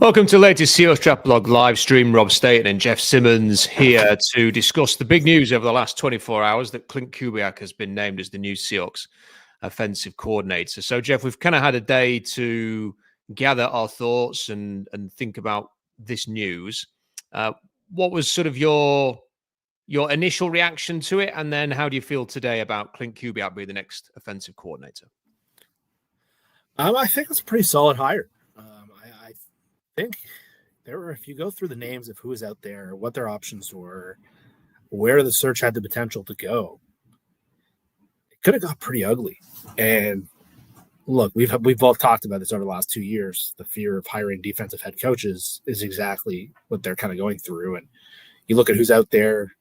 Welcome to the latest Seahawks Draft Blog live stream. Rob Staton and Jeff Simmons here to discuss the big news over the last 24 hours that Klint Kubiak has been named as the new Seahawks offensive coordinator. So, Jeff, we've kind of had a day to gather our thoughts and think about this news. What was sort of your initial reaction to it? And then how do you feel today about Klint Kubiak being the next offensive coordinator? I think it's a pretty solid hire. I think if you go through the names of who is out there, what their options were, where the search had the potential to go, it could have got pretty ugly. And look, we've both talked about this over the last 2 years. The fear of hiring defensive head coaches is exactly what they're kind of going through. And you look at who's out there.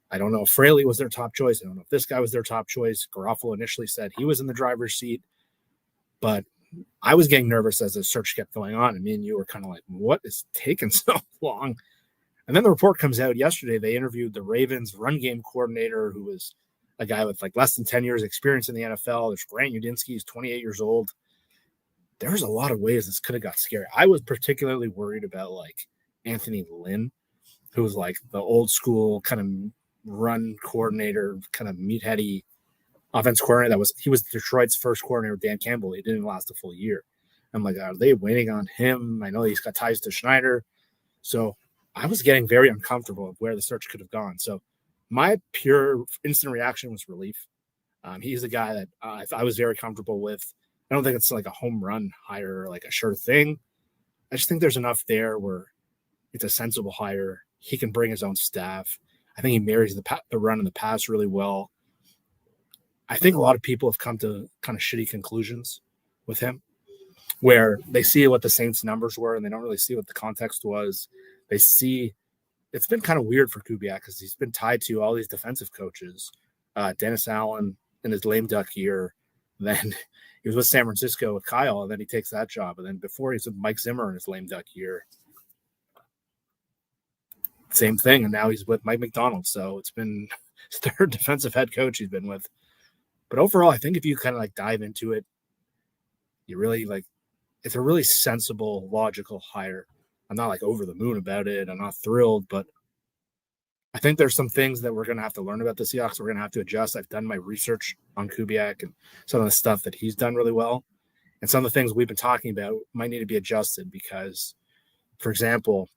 I don't know if Fraley was their top choice. I don't know if this guy was their top choice. Garofalo initially said he was in the driver's seat. But I was getting nervous as the search kept going on. And me and you were kind of like, what is taking so long? And then the report comes out yesterday. They interviewed the Ravens run game coordinator, who was a guy with like less than 10 years experience in the NFL. There's Grant Udinski, he's 28 years old. There's a lot of ways this could have got scary. I was particularly worried about like Anthony Lynn, who was like the old school kind of run coordinator, kind of meatheady offense coordinator. He was Detroit's first coordinator with Dan Campbell. He didn't last a full year. I'm like, are they waiting on him? I know he's got ties to Schneider. So I was getting very uncomfortable of where the search could have gone. So my pure instant reaction was relief. He's a guy that I was very comfortable with. I don't think it's like a home run hire, like a sure thing. I just think there's enough there where it's a sensible hire. He can bring his own staff. I think he marries the run and the pass really well. I think a lot of people have come to kind of shitty conclusions with him, where they see what the Saints' numbers were and they don't really see what the context was. They see it's been kind of weird for Kubiak because he's been tied to all these defensive coaches. Dennis Allen in his lame duck year. Then he was with San Francisco with Kyle, and then he takes that job. And then before he's with Mike Zimmer in his lame duck year. Same thing. And now he's with Mike McDonald. So it's been his third defensive head coach he's been with. But overall, I think if you kind of like dive into it, you really like it's a really sensible, logical hire. I'm not like over the moon about it. I'm not thrilled, but I think there's some things that we're going to have to learn about the Seahawks. We're going to have to adjust. I've done my research on Kubiak and some of the stuff that he's done really well. And some of the things we've been talking about might need to be adjusted because, for example,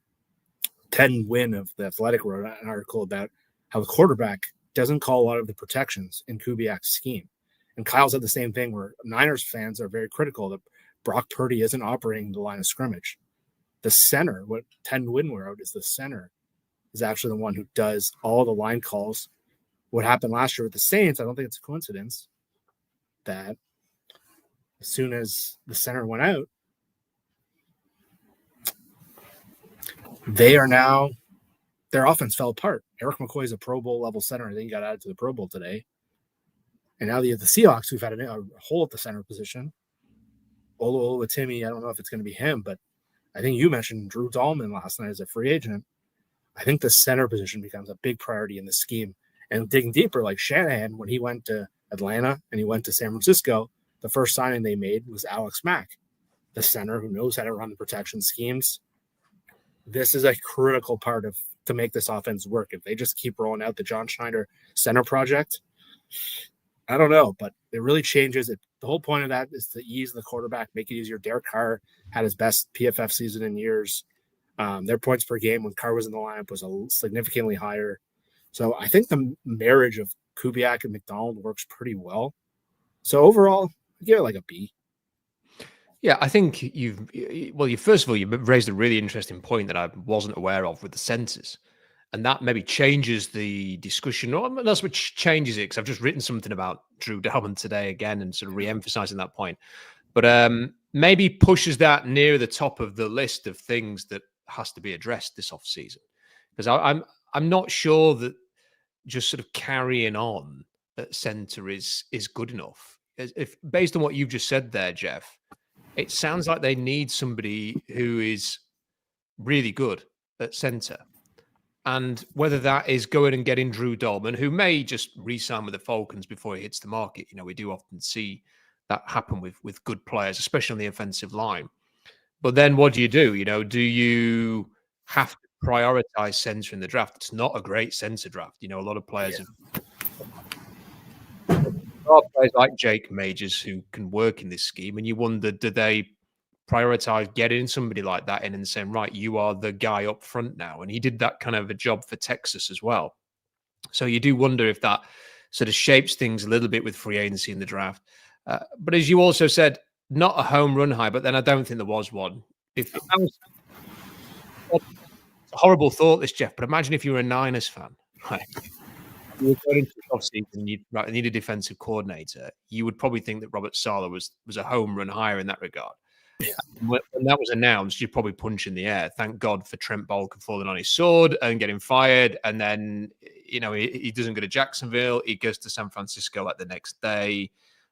Ted Wynn of The Athletic wrote an article about how the quarterback doesn't call a lot of the protections in Kubiak's scheme. And Kyle said the same thing where Niners fans are very critical that Brock Purdy isn't operating the line of scrimmage. The center, what Ted Wynn wrote is the center is actually the one who does all the line calls. What happened last year with the Saints, I don't think it's a coincidence that as soon as the center went out, their offense fell apart. Eric McCoy is a Pro Bowl level center. I think he got added to the Pro Bowl today. And now the Seahawks, who've had a hole at the center position. Olu Timmy, I don't know if it's going to be him, but I think you mentioned Drew Dahlman last night as a free agent. I think the center position becomes a big priority in the scheme. And digging deeper, like Shanahan, when he went to Atlanta and he went to San Francisco, the first signing they made was Alex Mack, the center who knows how to run the protection schemes. This is a critical part to make this offense work. If they just keep rolling out the John Schneider center project, I don't know, but it really changes it. The whole point of that is to ease the quarterback, make it easier. Derek Carr had his best PFF season in years. Their points per game when Carr was in the lineup was significantly higher. So I think the marriage of Kubiak and McDonald works pretty well. So overall, I give it like a B. Yeah, I think first of all, you raised a really interesting point that I wasn't aware of with the centers. And that maybe changes the discussion, or not so much changes it, because I've just written something about Drew Dalman today again and sort of re-emphasizing that point. But maybe pushes that near the top of the list of things that has to be addressed this offseason. Because I'm not sure that just sort of carrying on at center is good enough. If based on what you've just said there, Jeff, it sounds like they need somebody who is really good at center. And whether that is going and getting Drew Dahlman, who may just re-sign with the Falcons before he hits the market. You know, we do often see that happen with good players, especially on the offensive line. But then what do? Do you have to prioritize center in the draft? It's not a great center draft. A lot of players have. There are players like Jake Majors who can work in this scheme, and you wonder, do they prioritize getting somebody like that in and saying, right, you are the guy up front now? And he did that kind of a job for Texas as well. So you do wonder if that sort of shapes things a little bit with free agency in the draft. But as you also said, not a home run high, but then I don't think there was one. If that was it's a horrible thought, this, Jeff, but imagine if you were a Niners fan, right? You were going into the offseason, you need a defensive coordinator. You would probably think that Robert Saleh was a home run higher in that regard. Yeah. When that was announced, you'd probably punch in the air. Thank God for Trent Baalke falling on his sword and getting fired. And then, he doesn't go to Jacksonville. He goes to San Francisco like the next day.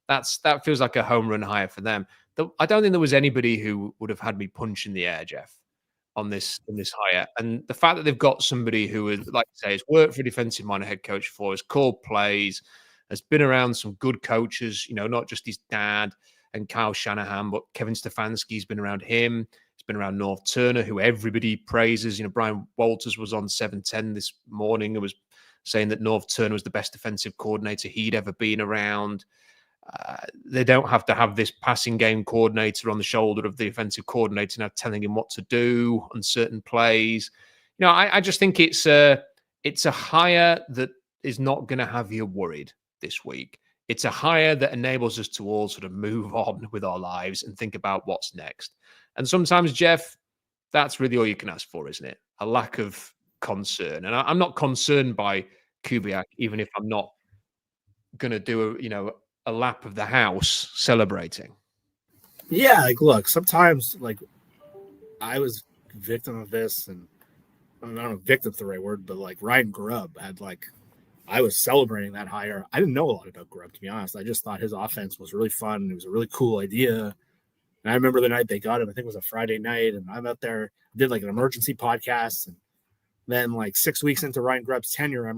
That feels like a home run hire for them. I don't think there was anybody who would have had me punch in the air, Jeff, on this hire. And the fact that they've got somebody who is, like I say, has worked for a defensive minded head coach for, has called plays, has been around some good coaches, not just his dad and Kyle Shanahan, but Kevin Stefanski's been around him. He's been around North Turner, who everybody praises. Brian Walters was on 710 this morning and was saying that North Turner was the best defensive coordinator he'd ever been around. They don't have to have this passing game coordinator on the shoulder of the offensive coordinator now telling him what to do on certain plays. I just think it's a hire that is not going to have you worried this week. It's a hire that enables us to all sort of move on with our lives and think about what's next. And sometimes, Jeff, that's really all you can ask for, isn't it? A lack of concern. And I'm not concerned by Kubiak, even if I'm not going to do a lap of the house celebrating. Yeah, look, sometimes I was victim of this, and I don't know if victim's the right word, but Ryan Grubb had I was celebrating that hire. I didn't know a lot about Grubb, to be honest. I just thought his offense was really fun. It was a really cool idea. And I remember the night they got him, I think it was a Friday night, and I'm out there, did an emergency podcast. And then 6 weeks into Ryan Grubb's tenure,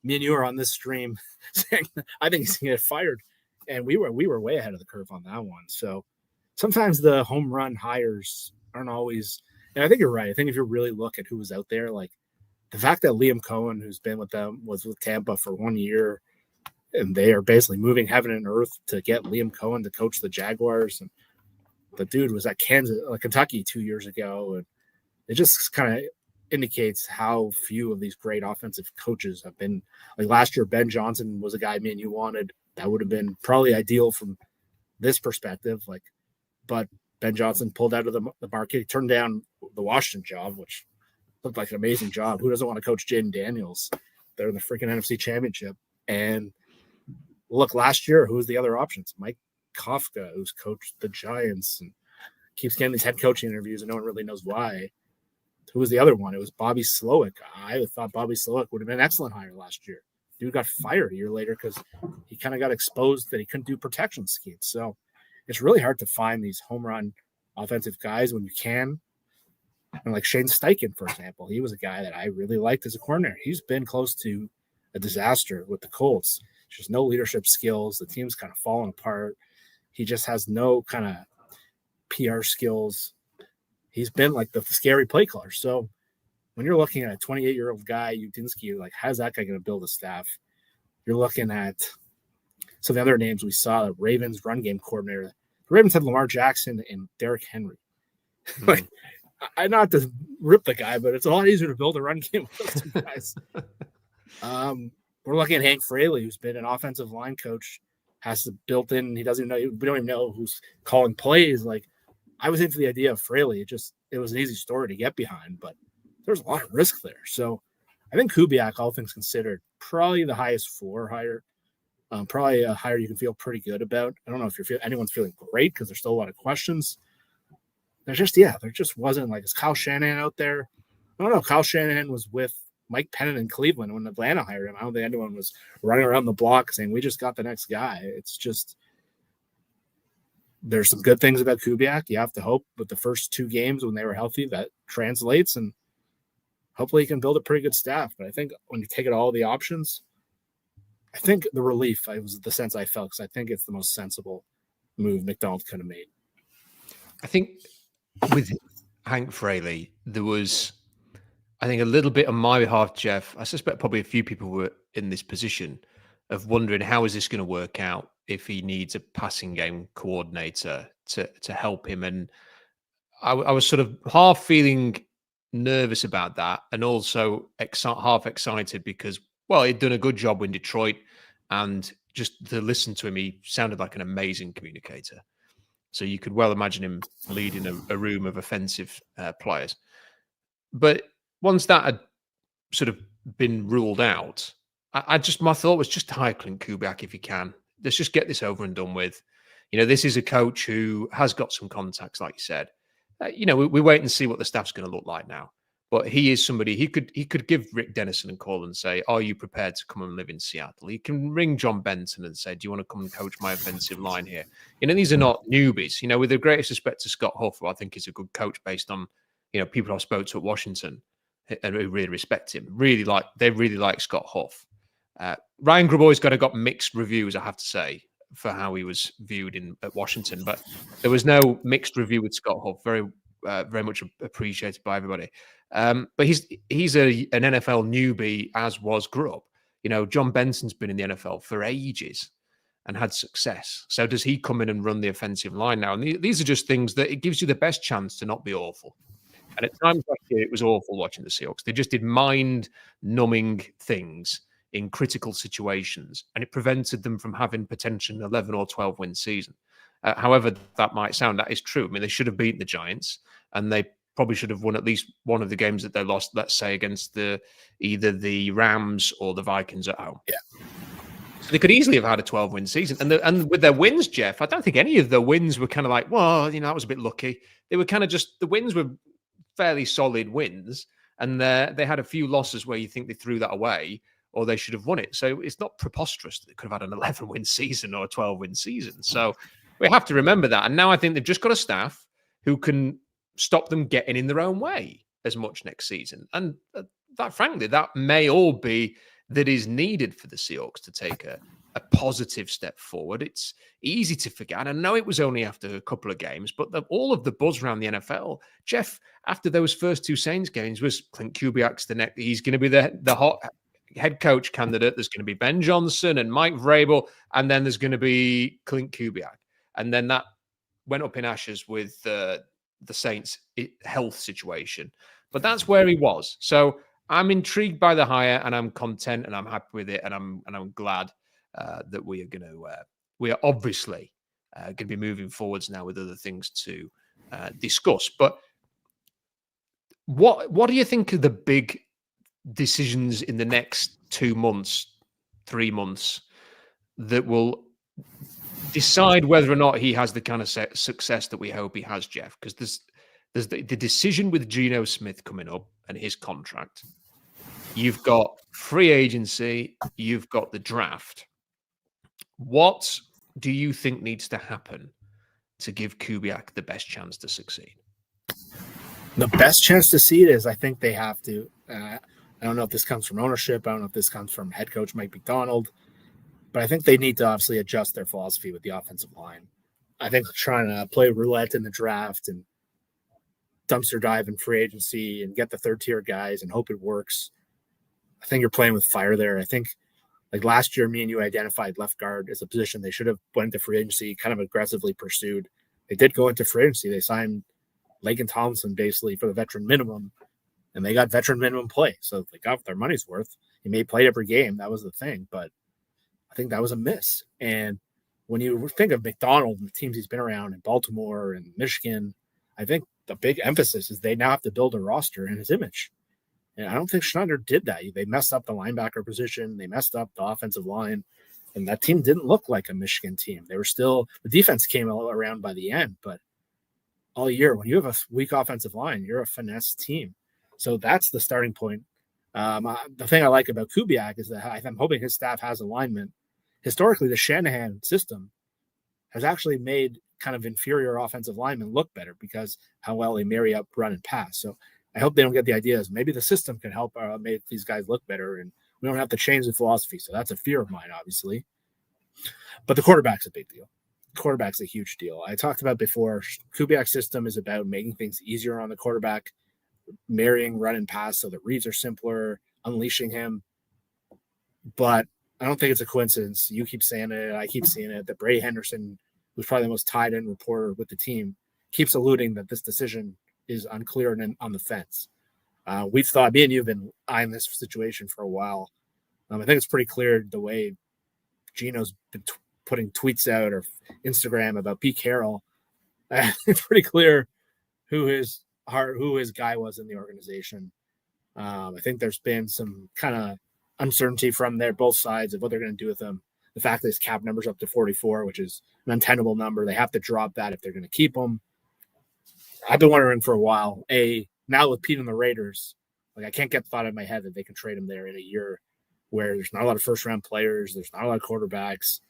me and you are on this stream saying, I think he's going to get fired. And we were way ahead of the curve on that one. So sometimes the home run hires aren't always, and I think you're right. I think if you really look at who was out there, the fact that Liam Cohen, who's been with them, was with Tampa for 1 year, and they are basically moving heaven and earth to get Liam Cohen to coach the Jaguars. And the dude was at Kentucky 2 years ago. And it just kind of indicates how few of these great offensive coaches have been. Last year, Ben Johnson was a guy me and you wanted. That would have been probably ideal from this perspective. But Ben Johnson pulled out of the market. He turned down the Washington job, which looked like an amazing job. Who doesn't want to coach Jaden Daniels? They're in the freaking NFC Championship. And look, last year, who was the other options? Mike Kafka, who's coached the Giants and keeps getting these head coaching interviews and no one really knows why. Who was the other one? It was Bobby Slowick. I thought Bobby Slowick would have been an excellent hire last year. Dude got fired a year later because he kind of got exposed that he couldn't do protection schemes. So it's really hard to find these home run offensive guys when you can. And Shane Steichen, for example, he was a guy that I really liked as a coordinator. He's been close to a disaster with the Colts. There's no leadership skills. The team's kind of falling apart. He just has no kind of PR skills. He's been the scary play caller. So when you're looking at a 28-year-old guy, Udinski, how's that guy going to build a staff? You're looking at some of the other names we saw, the Ravens run game coordinator. The Ravens had Lamar Jackson and Derrick Henry. Mm-hmm. I not to rip the guy, but it's a lot easier to build a run game with those two guys. We're looking at Hank Fraley, who's been an offensive line coach, has the built-in. He doesn't even know. We don't even know who's calling plays. I was into the idea of Fraley. It was an easy story to get behind, but there's a lot of risk there. So I think Kubiak, all things considered, probably the highest floor hire. Probably a hire you can feel pretty good about. I don't know if anyone's feeling great because there's still a lot of questions. There just wasn't is Kyle Shanahan out there? I don't know. Kyle Shanahan was with Mike Pennant in Cleveland when Atlanta hired him. I don't think anyone was running around the block saying, we just got the next guy. It's just, there's some good things about Kubiak. You have to hope with the first two games when they were healthy that translates, and hopefully he can build a pretty good staff. But I think when you take it all the options, I think the relief was the sense I felt, because I think it's the most sensible move McDonald could have made. I think with Hank Fraley, there was, I think, a little bit on my behalf, Jeff. I suspect probably a few people were in this position of wondering how is this going to work out if he needs a passing game coordinator to help him. And I was sort of half feeling nervous about that, and also half excited because, well, he'd done a good job in Detroit, and just to listen to him, he sounded like an amazing communicator. So you could well imagine him leading a room of offensive players. But once that had sort of been ruled out, my thought was just hire Klint Kubiak if you can. Let's just get this over and done with. This is a coach who has got some contacts, like you said. We wait and see what the staff's going to look like now. But he is somebody he could give Rick Dennison a call and say, "Are you prepared to come and live in Seattle?" He can ring John Benton and say, "Do you want to come and coach my offensive line here?" These are not newbies. With the greatest respect to Scott Huff, who I think is a good coach based on people I've spoke to at Washington and who really respect him. They really like Scott Huff. Ryan Graboy's got mixed reviews, I have to say, for how he was viewed at Washington, but there was no mixed review with Scott Huff. Very much appreciated by everybody. But he's an NFL newbie, as was Grubb. John Benson's been in the NFL for ages and had success. So does he come in and run the offensive line now? And these are just things that it gives you the best chance to not be awful. And at times last year, it was awful watching the Seahawks. They just did mind-numbing things in critical situations, and it prevented them from having potential 11 or 12-win season. However that might sound, that is true. I mean, they should have beaten the Giants, and they probably should have won at least one of the games that they lost, let's say, against either the Rams or the Vikings at home. Yeah. So they could easily have had a 12-win season. And with their wins, Jeff, I don't think any of the wins were kind of like, well, that was a bit lucky. They were kind of just, the wins were fairly solid wins, and they had a few losses where you think they threw that away or they should have won it. So it's not preposterous that they could have had an 11-win season or a 12-win season. So we have to remember that. And now I think they've just got a staff who can stop them getting in their own way as much next season. And frankly, that may all be that is needed for the Seahawks to take a positive step forward. It's easy to forget. I know it was only after a couple of games, but all of the buzz around the NFL, Jeff, after those first two Saints games, was Klint Kubiak's the next. He's going to be the hot head coach candidate. There's going to be Ben Johnson and Mike Vrabel, and then there's going to be Klint Kubiak. And then that went up in ashes with the Saints' health situation. But that's where he was. So I'm intrigued by the hire, and I'm content, and I'm happy with it, and I'm glad that we are obviously going to be moving forwards now with other things to discuss. But what do you think of the big decisions in the next 2 months, 3 months that will decide whether or not he has the kind of success that we hope he has, Jeff? Because there's the decision with Geno Smith coming up and his contract. You've got free agency. You've got the draft. What do you think needs to happen to give Kubiak the best chance to succeed? The best chance to see it is I think they have to. I don't know if this comes from ownership. I don't know if this comes from head coach Mike McDonald. But I think they need to obviously adjust their philosophy with the offensive line. I think trying to play roulette in the draft and dumpster dive in free agency and get the third-tier guys and hope it works. I think you're playing with fire there. I think like last year, me and you identified left guard as a position they should have went to free agency, kind of aggressively pursued. They did go into free agency. They signed Laken Tomlinson basically for the veteran minimum, and they got veteran minimum play. So they got their money's worth. He may play every game. That was the thing, but I think that was a miss. And when you think of McDonald and the teams he's been around in Baltimore and Michigan, I think the big emphasis is they now have to build a roster in his image. And I don't think Schneider did that. They messed up the linebacker position. They messed up the offensive line. And that team didn't look like a Michigan team. They were still – the defense came around by the end. But all year, when you have a weak offensive line, you're a finesse team. So that's the starting point. The thing I like about Kubiak is that I'm hoping his staff has alignment. Historically, the Shanahan system has actually made kind of inferior offensive linemen look better because how well they marry up run and pass. So I hope they don't get the ideas. Maybe the system can help make these guys look better, and we don't have to change the philosophy. So that's a fear of mine, obviously. But the quarterback's a big deal. quarterback's a huge deal. I talked about before, Kubiak's system is about making things easier on the quarterback, marrying run and pass so the reads are simpler, unleashing him. But I don't think it's a coincidence. You keep saying it, I keep seeing it, that Brady Henderson, who's probably the most tied-in reporter with the team, keeps alluding that this decision is unclear and on the fence. We've thought, me and you have been eyeing this situation for a while. I think it's pretty clear the way Gino's been putting tweets out or Instagram about Pete Carroll. It's pretty clear who his guy was in the organization. I think there's been some kind of uncertainty from both sides of what they're going to do with him. The fact that his cap number's up to 44, which is an untenable number. They have to drop that if they're going to keep him. I've been wondering for a while, now with Pete and the Raiders, like I can't get the thought in my head that they can trade him there in a year where there's not a lot of first-round players, there's not a lot of quarterbacks,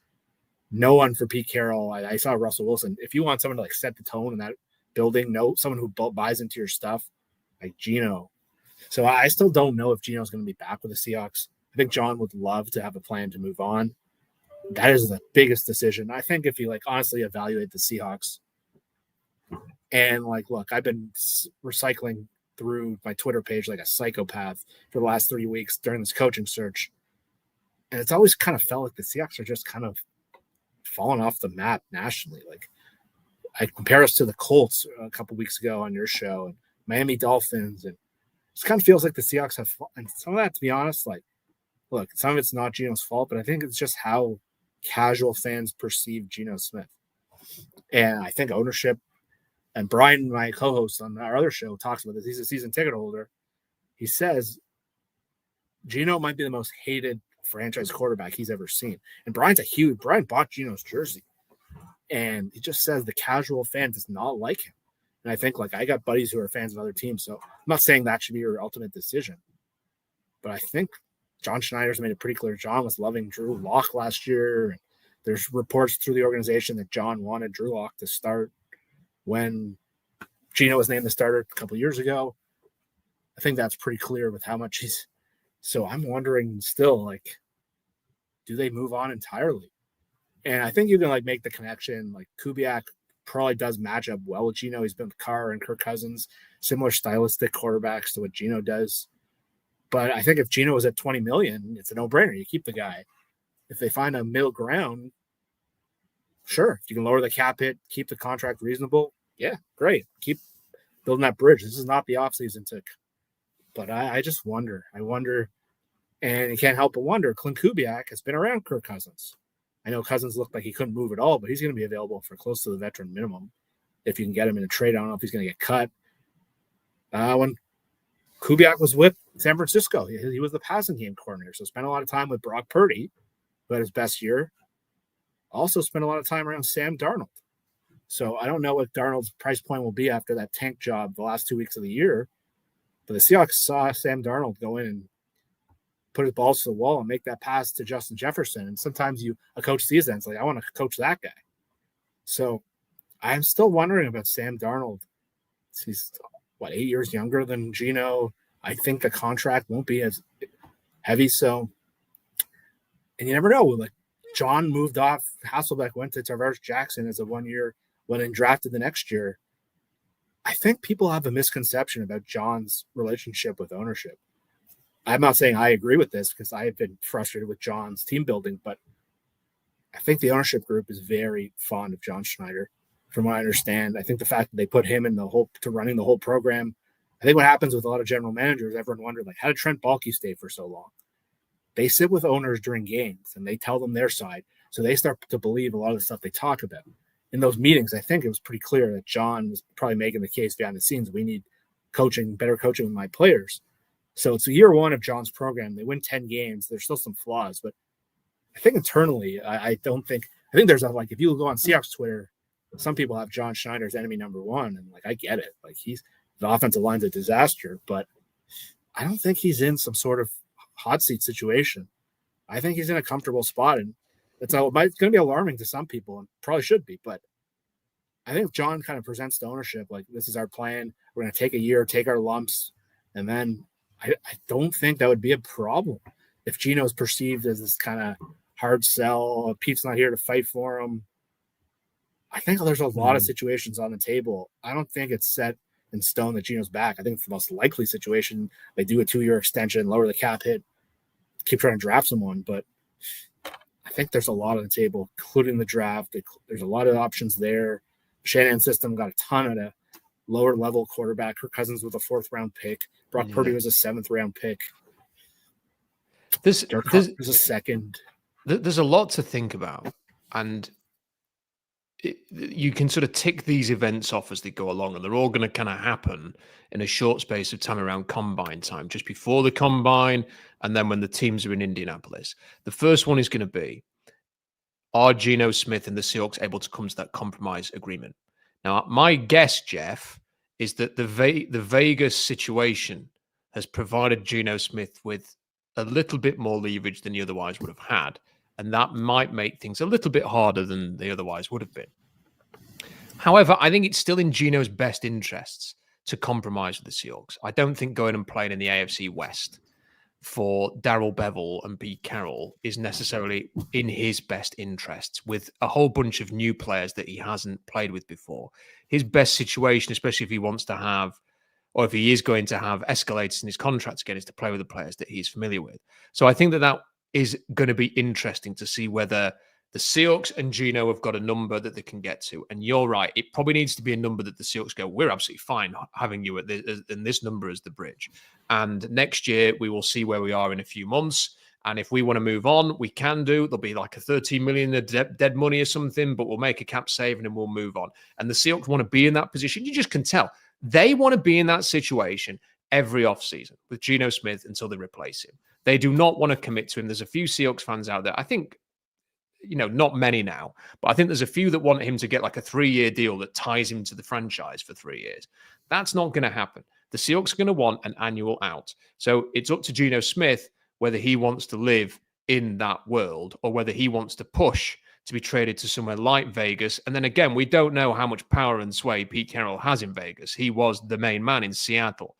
no one for Pete Carroll. I saw Russell Wilson. If you want someone to like set the tone in that building, someone who buys into your stuff, like Gino. So I still don't know if Gino's going to be back with the Seahawks. I think John would love to have a plan to move on. That is the biggest decision. I think if you like honestly evaluate the Seahawks and like, look, I've been recycling through my Twitter page like a psychopath for the last 3 weeks during this coaching search. And it's always kind of felt like the Seahawks are just kind of falling off the map nationally. Like I compare us to the Colts a couple weeks ago on your show and Miami Dolphins. And it kind of feels like the Seahawks have, and some of that, to be honest, like, look, some of it's not Gino's fault, but I think it's just how casual fans perceive Geno Smith. And I think ownership, and Brian, my co-host on our other show, talks about this. He's a season ticket holder. He says Geno might be the most hated franchise quarterback he's ever seen. And Brian bought Geno's jersey. And he just says the casual fan does not like him. And I think, like, I got buddies who are fans of other teams, so I'm not saying that should be your ultimate decision. But I think John Schneider's made it pretty clear. John was loving Drew Lock last year. And there's reports through the organization that John wanted Drew Lock to start when Geno was named the starter a couple of years ago. I think that's pretty clear with how much he's. So I'm wondering still, like, do they move on entirely? And I think you can like make the connection. Like Kubiak probably does match up well with Geno. He's been with Carr and Kirk Cousins, similar stylistic quarterbacks to what Geno does. But I think if Geno was at $20 million, it's a no-brainer. You keep the guy. If they find a middle ground, sure. If you can lower the cap hit, keep the contract reasonable, yeah, great. Keep building that bridge. This is not the offseason but I just wonder. I wonder, and you can't help but wonder, Klint Kubiak has been around Kirk Cousins. I know Cousins looked like he couldn't move at all, but he's going to be available for close to the veteran minimum if you can get him in a trade. I don't know if he's going to get cut. When Kubiak was with San Francisco, he was the passing game coordinator, so spent a lot of time with Brock Purdy, who had his best year. Also spent a lot of time around Sam Darnold. So I don't know what Darnold's price point will be after that tank job the last 2 weeks of the year, but the Seahawks saw Sam Darnold go in and put his balls to the wall and make that pass to Justin Jefferson. And sometimes a coach sees that and it's like, I want to coach that guy. So I'm still wondering about Sam Darnold. He's 8 years younger than Geno. I think the contract won't be as heavy. So, and you never know. Like John moved off. Hasselbeck went to Tarvaris Jackson as a 1 year, went and drafted the next year. I think people have a misconception about John's relationship with ownership. I'm not saying I agree with this because I have been frustrated with John's team building, but I think the ownership group is very fond of John Schneider. From what I understand, I think the fact that they put him in to running the whole program, I think what happens with a lot of general managers, everyone wondered, like, how did Trent Baalke stay for so long? They sit with owners during games and they tell them their side. So they start to believe a lot of the stuff they talk about. In those meetings, I think it was pretty clear that John was probably making the case behind the scenes. We need better coaching with my players. So it's year one of John's program. They win 10 games. There's still some flaws, but I think internally, I think there's if you go on Seahawks Twitter, some people have John Schneider's enemy number one. And like, I get it. Like the offensive line's a disaster, but I don't think he's in some sort of hot seat situation. I think he's in a comfortable spot. And it's going to be alarming to some people and probably should be, but I think John kind of presents the ownership like, this is our plan. We're going to take a year, take our lumps. And then I don't think that would be a problem if Geno's perceived as this kind of hard sell. Pete's not here to fight for him. I think there's a lot of situations on the table. I don't think it's set in stone that Geno's back. I think it's the most likely situation. They do a 2-year extension, lower the cap hit, keep trying to draft someone. But I think there's a lot on the table, including the draft. There's a lot of options there. Shanahan system got a ton of a lower level quarterback. Kirk Cousins was a 4th-round pick. Brock Purdy was a 7th-round pick. There's a 2nd. There's a lot to think about, and you can sort of tick these events off as they go along, and they're all going to kind of happen in a short space of time around combine time, just before the combine, and then when the teams are in Indianapolis. The first one is going to be, are Geno Smith and the Seahawks able to come to that compromise agreement? Now, my guess, Jeff, is that the Vegas situation has provided Geno Smith with a little bit more leverage than he otherwise would have had. And that might make things a little bit harder than they otherwise would have been. However, I think it's still in Geno's best interests to compromise with the Seahawks. I don't think going and playing in the AFC West for Darrell Bevell and Pete Carroll is necessarily in his best interests with a whole bunch of new players that he hasn't played with before. His best situation, especially if he wants to have, or if he is going to have escalators in his contracts again, is to play with the players that he's familiar with. So I think that is going to be interesting to see whether the Seahawks and Geno have got a number that they can get to. And you're right, it probably needs to be a number that the Seahawks go, we're absolutely fine having you at this number as the bridge. And next year, we will see where we are in a few months. And if we want to move on, we can do. There'll be like a $13 million dead money or something, but we'll make a cap saving and we'll move on. And the Seahawks want to be in that position. You just can tell. They want to be in that situation every offseason with Geno Smith until they replace him. They do not want to commit to him. There's a few Seahawks fans out there. I think, not many now, but I think there's a few that want him to get like a 3-year deal that ties him to the franchise for 3 years. That's not going to happen. The Seahawks are going to want an annual out. So it's up to Geno Smith whether he wants to live in that world or whether he wants to push to be traded to somewhere like Vegas. And then again, we don't know how much power and sway Pete Carroll has in Vegas. He was the main man in Seattle.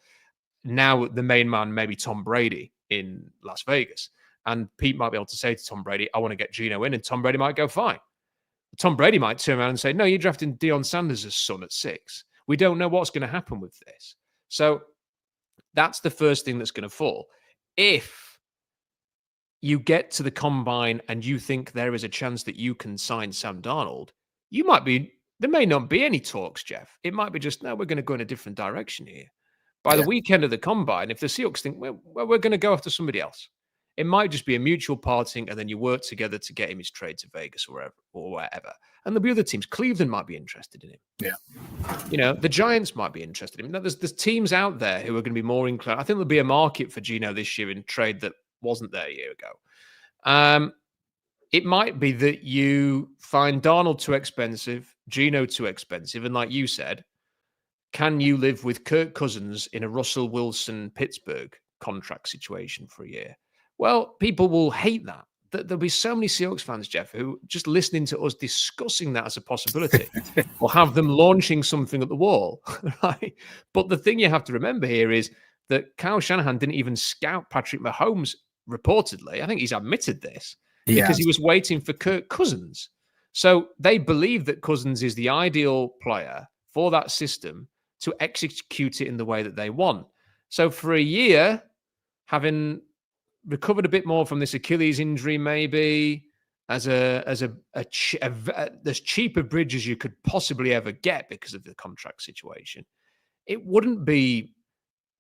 Now the main man may be Tom Brady in Las Vegas. And Pete might be able to say to Tom Brady, I want to get Geno in. And Tom Brady might go, fine. Tom Brady might turn around and say, no, you're drafting Deion Sanders' son at 6. We don't know what's going to happen with this. So that's the first thing that's going to fall. If you get to the combine and you think there is a chance that you can sign Sam Darnold, there may not be any talks, Jeff. It might be just, no, we're going to go in a different direction here. By the weekend of the combine, if the Seahawks think, well, we're going to go after somebody else, it might just be a mutual parting, and then you work together to get him his trade to Vegas or wherever. And there'll be other teams. Cleveland might be interested in him. Yeah. The Giants might be interested in him. There's teams out there who are going to be more inclined. I think there'll be a market for Geno this year in trade that wasn't there a year ago. It might be that you find Darnold too expensive, Geno too expensive, and like you said, can you live with Kirk Cousins in a Russell Wilson Pittsburgh contract situation for a year? Well, people will hate that. There'll be so many Seahawks fans, Jeff, who just listening to us discussing that as a possibility will have them launching something at the wall, right? But the thing you have to remember here is that Kyle Shanahan didn't even scout Patrick Mahomes, reportedly. I think he's admitted this because he was waiting for Kirk Cousins. So they believe that Cousins is the ideal player for that system to execute it in the way that they want. So for a year, having recovered a bit more from this Achilles injury, maybe as cheap a bridge as you could possibly ever get because of the contract situation, it wouldn't be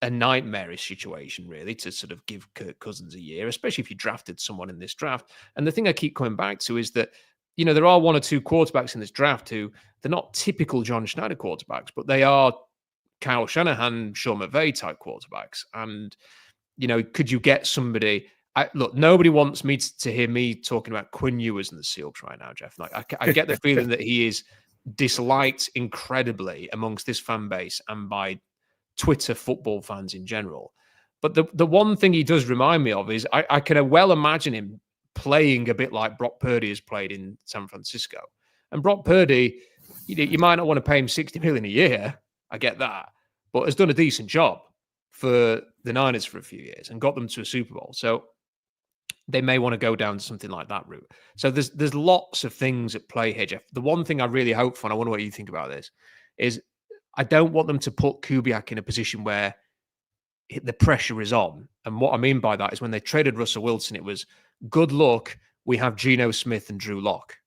a nightmarish situation, really, to sort of give Kirk Cousins a year, especially if you drafted someone in this draft. And the thing I keep coming back to is that, there are 1 or 2 quarterbacks in this draft who they're not typical John Schneider quarterbacks, but they are Kyle Shanahan, Sean McVay type quarterbacks. And could you get somebody? Look, nobody wants me to hear me talking about Quinn Ewers and the Seahawks right now, Jeff. Like, I get the feeling that he is disliked incredibly amongst this fan base and by Twitter football fans in general. But the one thing he does remind me of is I can well imagine him playing a bit like Brock Purdy has played in San Francisco. And Brock Purdy, you might not want to pay him $60 million a year. I get that, but has done a decent job for the Niners for a few years and got them to a Super Bowl. So they may want to go down something like that route. So there's lots of things at play here, Jeff. The one thing I really hope for, and I wonder what you think about this, is I don't want them to put Kubiak in a position where the pressure is on. And what I mean by that is when they traded Russell Wilson, it was good luck. We have Geno Smith and Drew Lock,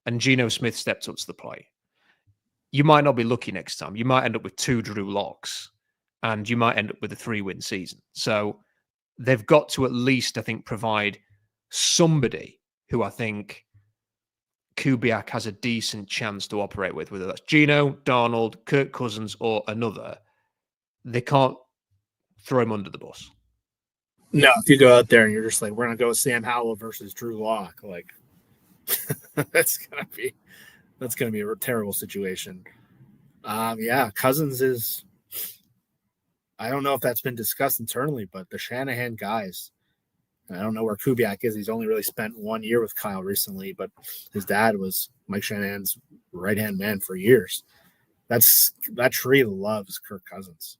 and Geno Smith stepped up to the plate. You might not be lucky next time. You might end up with 2 Drew Locks, and you might end up with a 3-win season. So they've got to at least, I think, provide somebody who I think Kubiak has a decent chance to operate with, whether that's Geno, Darnold, Kirk Cousins, or another. They can't throw him under the bus. No, if you go out there and you're just like, we're gonna go Sam Howell versus Drew Lock, like that's gonna be a terrible situation. Yeah, Cousins is. I don't know if that's been discussed internally, but the Shanahan guys. I don't know where Kubiak is. He's only really spent 1 year with Kyle recently, but his dad was Mike Shanahan's right-hand man for years. That tree loves Kirk Cousins.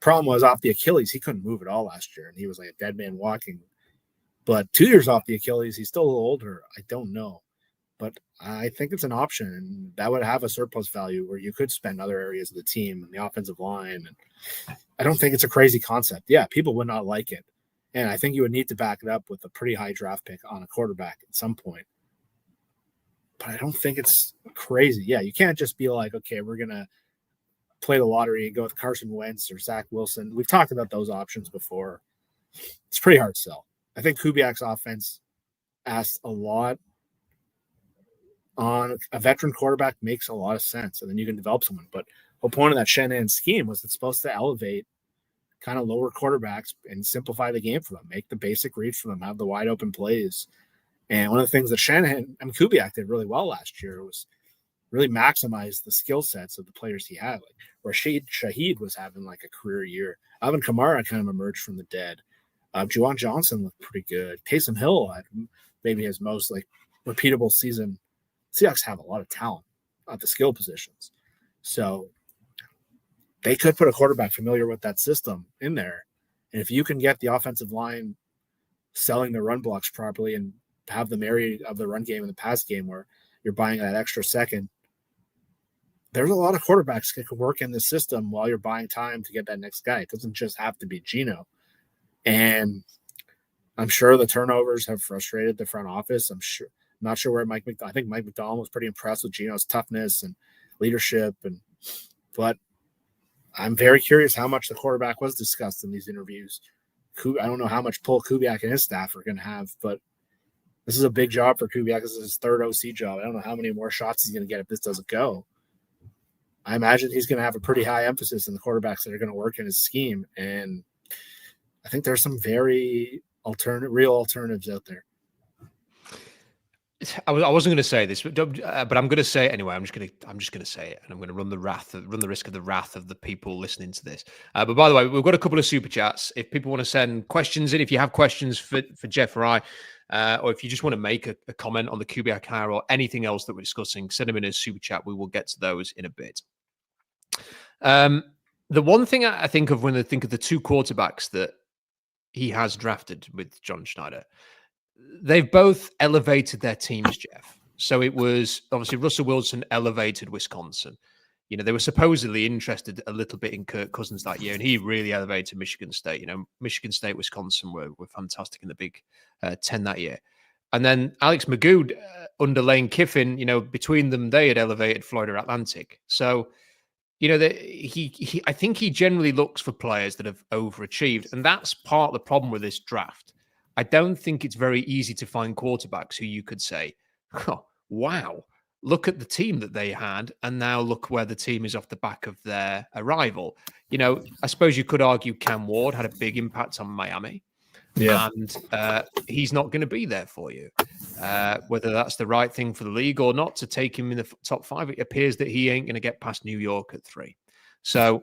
Problem was off the Achilles, he couldn't move at all last year, and he was like a dead man walking. But 2 years off the Achilles, he's still a little older. I don't know. But I think it's an option, and that would have a surplus value where you could spend other areas of the team and the offensive line. And I don't think it's a crazy concept. Yeah, people would not like it. And I think you would need to back it up with a pretty high draft pick on a quarterback at some point. But I don't think it's crazy. Yeah, you can't just be like, okay, we're going to play the lottery and go with Carson Wentz or Zach Wilson. We've talked about those options before. It's pretty hard to sell. I think Kubiak's offense asks a lot on a veteran quarterback, makes a lot of sense, and then you can develop someone. But the point of that Shanahan scheme was it's supposed to elevate kind of lower quarterbacks and simplify the game for them, make the basic reads for them, have the wide open plays. And one of the things that Kubiak did really well last year was really maximize the skill sets of the players he had. Like Rashid Shaheed was having like a career year. Alvin Kamara kind of emerged from the dead. Juwan Johnson looked pretty good. Taysom Hill had maybe his most like repeatable season. Seahawks have a lot of talent at the skill positions. So they could put a quarterback familiar with that system in there. And if you can get the offensive line selling the run blocks properly and have the marry of the run game and the pass game where you're buying that extra second, there's a lot of quarterbacks that could work in the system while you're buying time to get that next guy. It doesn't just have to be Geno. And I'm sure the turnovers have frustrated the front office. I'm not sure where I think Mike McDonald was pretty impressed with Geno's toughness and leadership. But I'm very curious how much the quarterback was discussed in these interviews. I don't know how much pull Kubiak and his staff are going to have, but this is a big job for Kubiak. This is his third OC job. I don't know how many more shots he's going to get if this doesn't go. I imagine he's going to have a pretty high emphasis in the quarterbacks that are going to work in his scheme. And I think there's some very real alternatives out there. I wasn't going to say this, but I'm going to say it anyway. I'm just going to say it, and I'm going to run the risk of the wrath of the people listening to this. But by the way, we've got a couple of super chats. If people want to send questions in, if you have questions for Jeff or I, or if you just want to make a comment on the Kubiak hire or anything else that we're discussing, send them in a super chat. We will get to those in a bit. The one thing I think of when I think of the 2 quarterbacks that he has drafted with John Schneider, they've both elevated their teams, Jeff. So it was obviously Russell Wilson elevated Wisconsin. You know, they were supposedly interested a little bit in Kirk Cousins that year, and he really elevated Michigan State. You know, Michigan State, Wisconsin were fantastic in the Big 10 that year. And then Alex Magoo under Lane Kiffin, you know, between them, they had elevated Florida Atlantic. So, you know, I think he generally looks for players that have overachieved. And that's part of the problem with this draft. I don't think it's very easy to find quarterbacks who you could say, oh, wow, look at the team that they had, and now look where the team is off the back of their arrival. You know, I suppose you could argue Cam Ward had a big impact on Miami. Yeah. And he's not going to be there for you. Whether that's the right thing for the league or not to take him in the top 5, it appears that he ain't going to get past New York at 3. So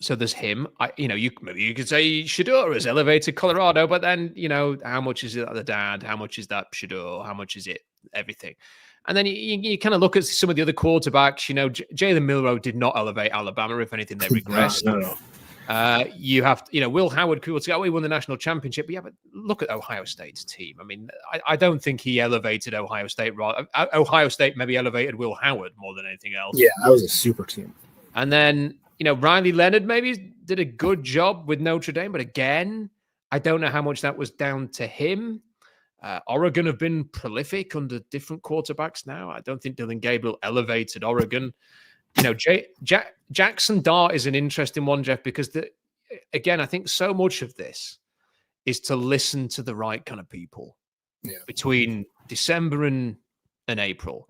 there's him. You could say Shador has elevated Colorado, but then, you know, how much is it the dad? How much is that Shador? How much is it everything? And then you kind of look at some of the other quarterbacks. You know, Jalen Milroe did not elevate Alabama. If anything, they regressed. No. You have, Will Howard, cool to go, he won the national championship. But yeah, but look at Ohio State's team. I mean, I don't think he elevated Ohio State. Ohio State maybe elevated Will Howard more than anything else. Yeah, that was a super team. And then, Riley Leonard maybe did a good job with Notre Dame. But again, I don't know how much that was down to him. Oregon have been prolific under different quarterbacks now. I don't think Dylan Gabriel elevated Oregon. Jackson Dart is an interesting one, Jeff, because again, I think so much of this is to listen to the right kind of people between December and April.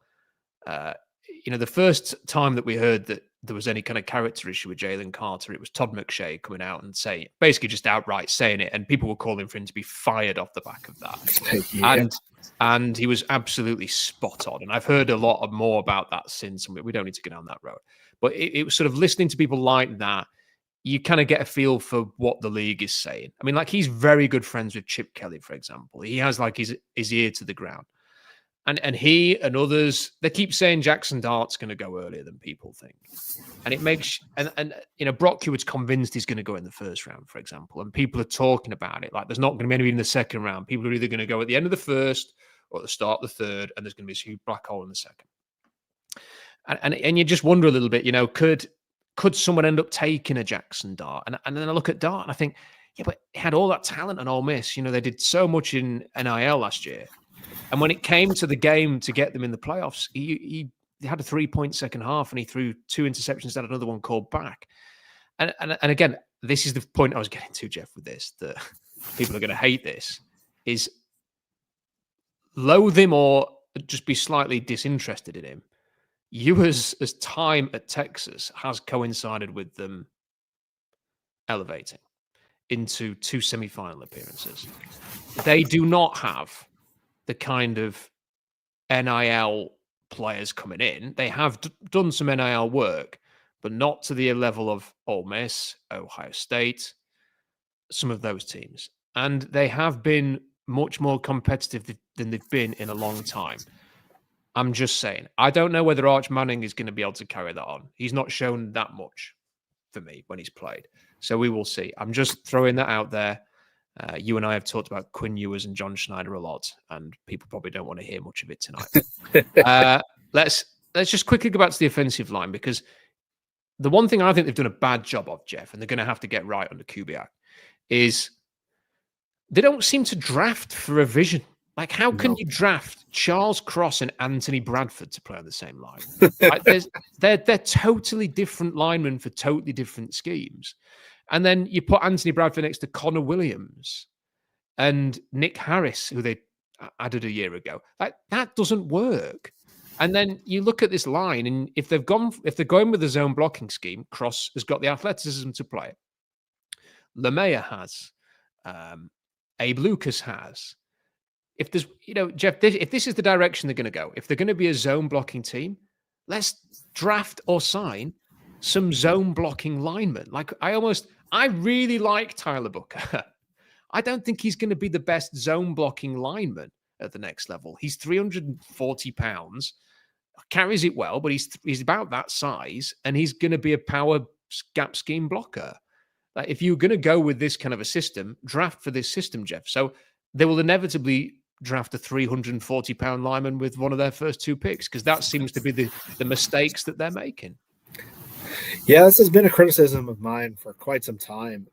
The first time that we heard that there was any kind of character issue with Jalen Carter, it was Todd McShay coming out and basically just outright saying it, and people were calling for him to be fired off the back of that. And he was absolutely spot on. And I've heard a lot more about that since, and we don't need to go down that road. But it was sort of listening to people like that, you kind of get a feel for what the league is saying. I mean, like, he's very good friends with Chip Kelly, for example. He has like his ear to the ground. And he and others, they keep saying Jackson Dart's going to go earlier than people think. And it makes, Brock Hewitt's convinced he's going to go in the first round, for example. And people are talking about it. Like, there's not going to be anybody in the second round. People are either going to go at the end of the first or at the start of the third, and there's going to be this huge black hole in the second. And you just wonder a little bit, could someone end up taking a Jackson Dart? And then I look at Dart and I think, yeah, but he had all that talent in Ole Miss. They did so much in NIL last year. And when it came to the game to get them in the playoffs, he had a 3-point second half and he threw 2 interceptions and another one called back. And again, this is the point I was getting to, Jeff, with this, that people are going to hate this, is loathe him or just be slightly disinterested in him. Ewers' time at Texas has coincided with them elevating into 2 semifinal appearances. They do not have the kind of NIL players coming in. They have done some NIL work, but not to the level of Ole Miss, Ohio State, some of those teams. And they have been much more competitive than they've been in a long time. I'm just saying, I don't know whether Arch Manning is going to be able to carry that on. He's not shown that much for me when he's played. So we will see. I'm just throwing that out there. You and I have talked about Quinn Ewers and John Schneider a lot, and people probably don't want to hear much of it tonight. Let's just quickly go back to the offensive line, because the one thing I think they've done a bad job of, Jeff, and they're going to have to get right under Kubiak, is they don't seem to draft for a vision. Like, how can you draft Charles Cross and Anthony Bradford to play on the same line? Like, they're totally different linemen for totally different schemes. And then you put Anthony Bradford next to Connor Williams and Nick Harris, who they added a year ago. Like, that doesn't work. And then you look at this line, and if they're going with the zone blocking scheme, Cross has got the athleticism to play it. LeMaya has. Abe Lucas has. If there's, Jeff, if this is the direction they're going to go, if they're going to be a zone blocking team, let's draft or sign some zone blocking linemen. Like, I really like Tyler Booker. I don't think he's going to be the best zone blocking lineman at the next level. He's 340 pounds, carries it well, but he's about that size, and he's going to be a power gap scheme blocker. Like, if you're going to go with this kind of a system, draft for this system, Jeff. So they will inevitably draft a 340-pound lineman with one of their first 2 picks, because that seems to be the mistakes that they're making. Yeah, this has been a criticism of mine for quite some time.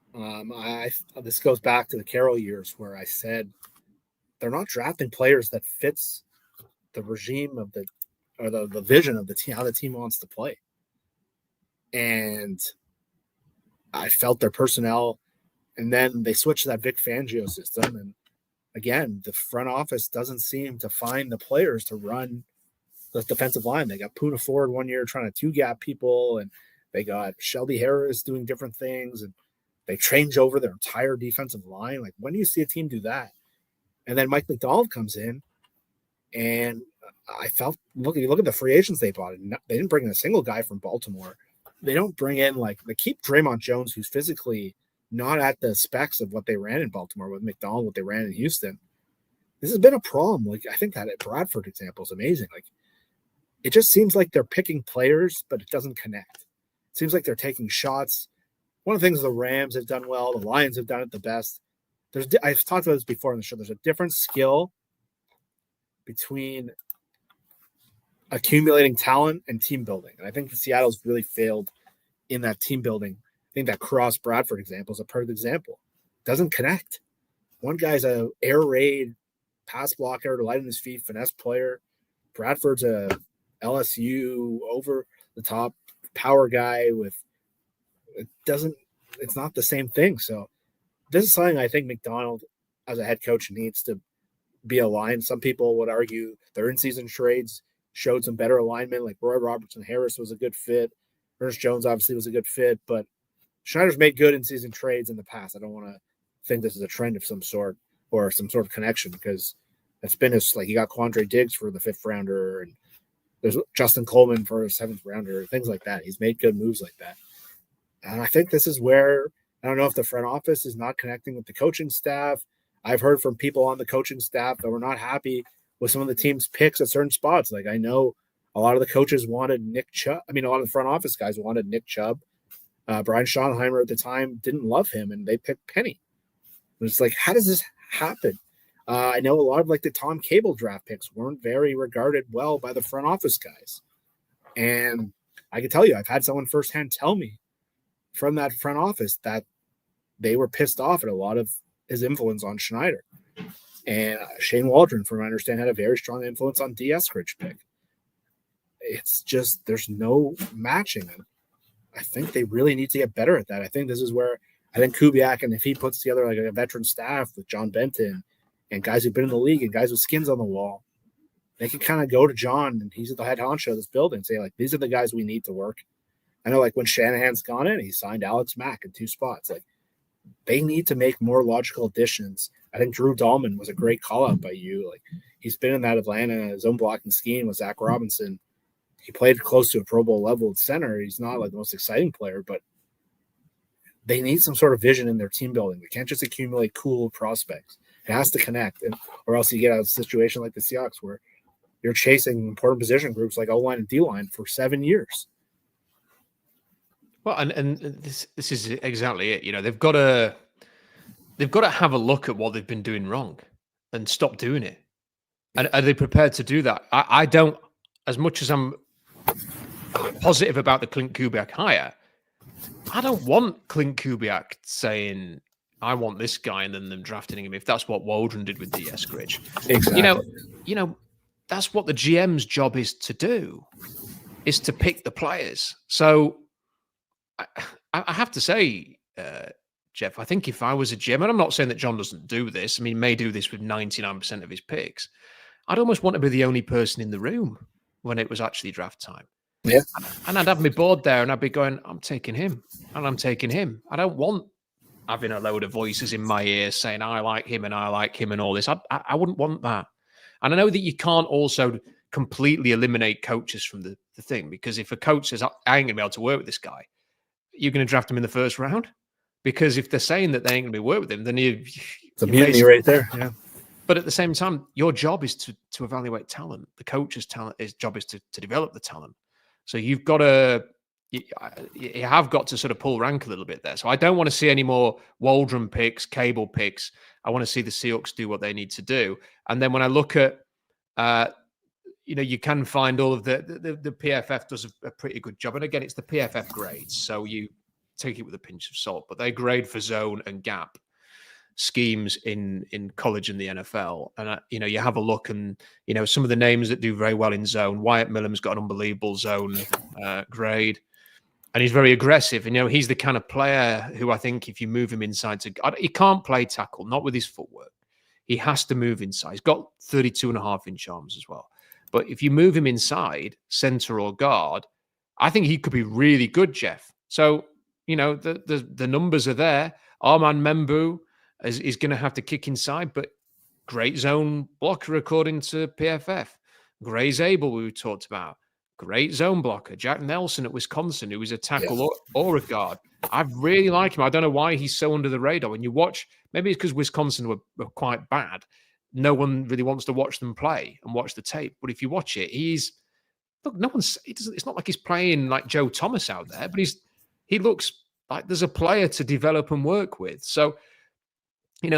This goes back to the Carroll years, where I said they're not drafting players that fits the regime of the vision of the team, how the team wants to play. And I felt their personnel, and then they switched to that Vic Fangio system. And again, the front office doesn't seem to find the players to run the defensive line. They got Poona Ford one year trying to 2-gap people, and they got Shelby Harris doing different things, and they change over their entire defensive line. Like, when do you see a team do that? And then Mike McDonald comes in, and I felt, you look at the free agents they bought. They didn't bring in a single guy from Baltimore. They don't bring in, they keep Draymond Jones, who's physically not at the specs of what they ran in Baltimore with McDonald, what they ran in Houston. This has been a problem. I think that Bradford example is amazing. It just seems like they're picking players, but it doesn't connect. It seems like they're taking shots one of the things the Rams have done well, the Lions have done it the best. I've talked about this before on the show. There's a different skill between accumulating talent and team building. And I think Seattle's really failed in that team building. I think that Cross Bradford example is a perfect example. Doesn't connect. One guy's a air raid pass blocker, light on his feet, finesse player. Bradford's a LSU over the top power guy it's not the same thing. So this is something I think McDonald as a head coach needs to be aligned. Some people would argue their in-season trades showed some better alignment, like Roy Robertson Harris was a good fit. Ernest Jones obviously was a good fit, but Schneider's made good in-season trades in the past. I don't want to think this is a trend of some sort or some sort of connection, because it's been he got Quandre Diggs for the 5th rounder, and there's Justin Coleman for a 7th rounder, things like that. He's made good moves like that. And I think this is where, I don't know if the front office is not connecting with the coaching staff. I've heard from people on the coaching staff that were not happy with some of the team's picks at certain spots. Like, I know a lot of the coaches wanted Nick Chubb. I mean, a lot of the front office guys wanted Nick Chubb. Brian Schottenheimer at the time didn't love him, and they picked Penny. It's like, how does this happen? I know a lot of the Tom Cable draft picks weren't very regarded well by the front office guys. And I can tell you, I've had someone firsthand tell me from that front office that they were pissed off at a lot of his influence on Schneider. And Shane Waldron, from what I understand, had a very strong influence on D. Eskridge pick. It's just, there's no matching them. I think they really need to get better at that. I think this is where I think Kubiak, and if he puts together a veteran staff with John Benton and guys who've been in the league and guys with skins on the wall, they can kind of go to John, and he's the head honcho of this building, and say, these are the guys we need to work. I know, when Shanahan's gone in, he signed Alex Mack in 2 spots. They need to make more logical additions. I think Drew Dahlman was a great call-out by you. He's been in that Atlanta zone blocking scheme with Zach Robinson. He played close to a Pro Bowl level at center. He's not the most exciting player, but they need some sort of vision in their team building. They can't just accumulate cool prospects. It has to connect, or else you get out of a situation like the Seahawks where you're chasing important position groups like O-line and D-line for 7 years. Well, and this is exactly it. They've got to have a look at what they've been doing wrong and stop doing it. And are they prepared to do that? I don't, as much as I'm positive about the Klint Kubiak hire, I don't want Klint Kubiak saying, I want this guy, and then them drafting him, if that's what Waldron did with D. Eskridge. Exactly. That's what the GM's job is to do, is to pick the players. So I have to say, Jeff, I think if I was a GM, and I'm not saying that John doesn't do this, he may do this with 99% of his picks, I'd almost want to be the only person in the room when it was actually draft time. Yeah. And I'd have my board there, and I'd be going, I'm taking him, and I'm taking him. I don't want having a load of voices in my ear saying, I like him, and I like him, and all this. I wouldn't want that. And I know that you can't also completely eliminate coaches from the thing, because if a coach says, I ain't going to be able to work with this guy, you're going to draft him in the 1st round? Because if they're saying that they ain't going to be work with him, then it's a mutiny right there. Yeah. But at the same time, your job is to evaluate talent. The coach's job is to develop the talent. So you have got to sort of pull rank a little bit there. So I don't want to see any more Waldron picks, Cable picks. I want to see the Seahawks do what they need to do. And then when I look at, you can find all of the PFF does a pretty good job. And again, it's the PFF grades. So you take it with a pinch of salt, but they grade for zone and gap schemes in college and the NFL. And, you have a look, and, some of the names that do very well in zone. Wyatt Millam's got an unbelievable zone grade, and he's very aggressive. And, he's the kind of player who I think if you move him inside he can't play tackle, not with his footwork. He has to move inside. He's got 32.5-inch arms as well. But if you move him inside, center or guard, I think he could be really good, Jeff. So, the numbers are there. Arman Membu is going to have to kick inside, but great zone blocker according to PFF. Gray Zabel, we talked about, great zone blocker. Jack Nelson at Wisconsin, who was a tackle or a guard. I really like him. I don't know why he's so under the radar. When you watch, maybe it's because Wisconsin were quite bad. No one really wants to watch them play and watch the tape. But if you watch it, it's not like he's playing like Joe Thomas out there, but he looks Like there's a player to develop and work with. So, these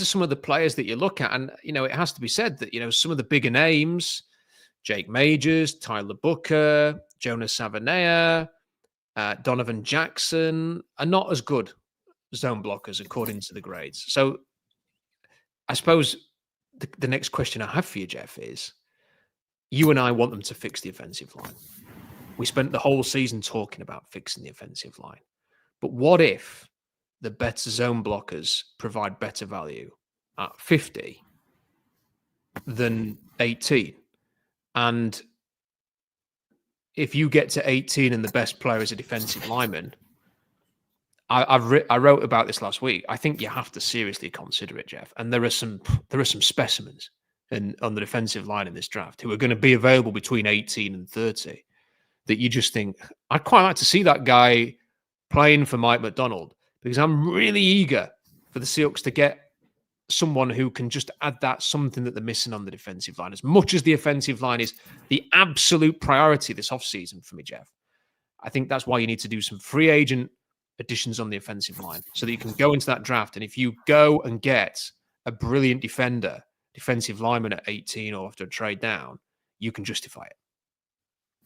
are some of the players that you look at, and it has to be said that some of the bigger names, Jake Majors, Tyler Booker, Jonas Savannah, Donovan Jackson, are not as good zone blockers according to the grades. So, I suppose the next question I have for you, Jeff, is you and I want them to fix the offensive line. We spent the whole season talking about fixing the offensive line. But what if the better zone blockers provide better value at 50 than 18? And if you get to 18 and the best player is a defensive lineman, I wrote about this last week. I think you have to seriously consider it, Jeff. And there are some specimens on the defensive line in this draft who are going to be available between 18 and 30 that you just think, I'd quite like to see that guy playing for Mike McDonald, because I'm really eager for the Seahawks to get someone who can just add that something that they're missing on the defensive line. As much as the offensive line is the absolute priority this offseason for me, Jeff, I think that's why you need to do some free agent additions on the offensive line so that you can go into that draft. And if you go and get a brilliant defensive lineman at 18 or after a trade down, you can justify it.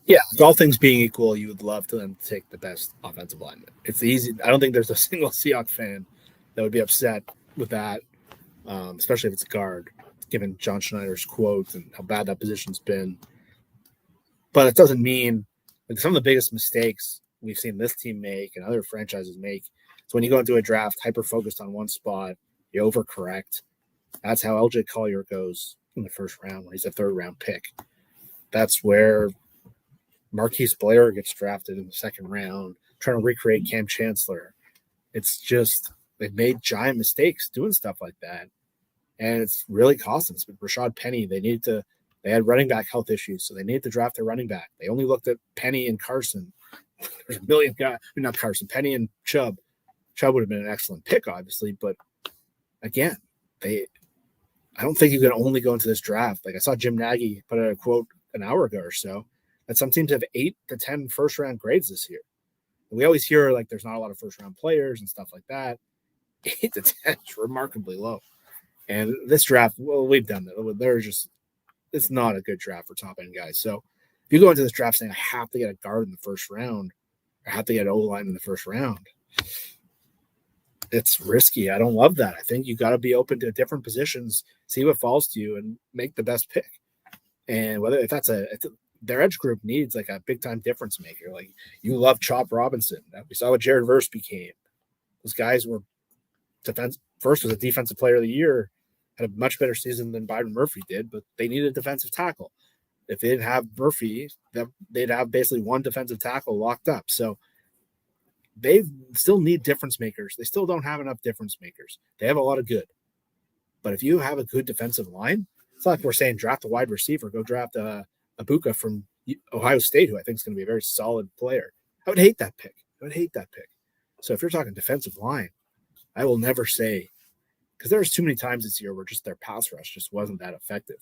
Yeah, all things being equal, you would love to then take the best offensive lineman. It's easy. I don't think there's a single Seahawks fan that would be upset with that, especially if it's a guard, given John Schneider's quotes and how bad that position's been. But it doesn't mean some of the biggest mistakes we've seen this team make and other franchises make. So when you go into a draft hyper-focused on one spot, you overcorrect. That's how LJ Collier goes in the first round when he's a third-round pick. That's where Marquise Blair gets drafted in the second round, trying to recreate Cam Chancellor. It's just they've made giant mistakes doing stuff like that, and it's really cost them. But Rashad Penny, they had running back health issues, so they needed to draft their running back. They only looked at Penny and Carson. There's a million guys, not Carson, Penny and Chubb. Chubb would have been an excellent pick, obviously, but again, I don't think you can only go into this draft. Like I saw Jim Nagy put out a quote an hour ago or so that some teams have 8 to 10 first-round grades this year. And we always hear like there's not a lot of first-round players and stuff like that. 8 to 10 is remarkably low. And this draft, well, we've done that. It's not a good draft for top-end guys. So if you go into this draft saying I have to get a guard in the first round or have to get an O-line in the first round, it's risky. I don't love that. I think you got to be open to different positions, see what falls to you, and make the best pick. And whether if that's their edge group needs like a big time difference maker. Like you love Chop Robinson. We saw what Jared Verse became. Those guys were Verse was a defensive player of the year, had a much better season than Byron Murphy did, but they needed a defensive tackle. If they didn't have Murphy, they'd have basically one defensive tackle locked up. So they still need difference makers. They still don't have enough difference makers. They have a lot of good. But if you have a good defensive line, it's not like we're saying draft a wide receiver, go draft Abuka from Ohio State, who I think is going to be a very solid player. I would hate that pick. So if you're talking defensive line, I will never say, because there's too many times this year where just their pass rush just wasn't that effective.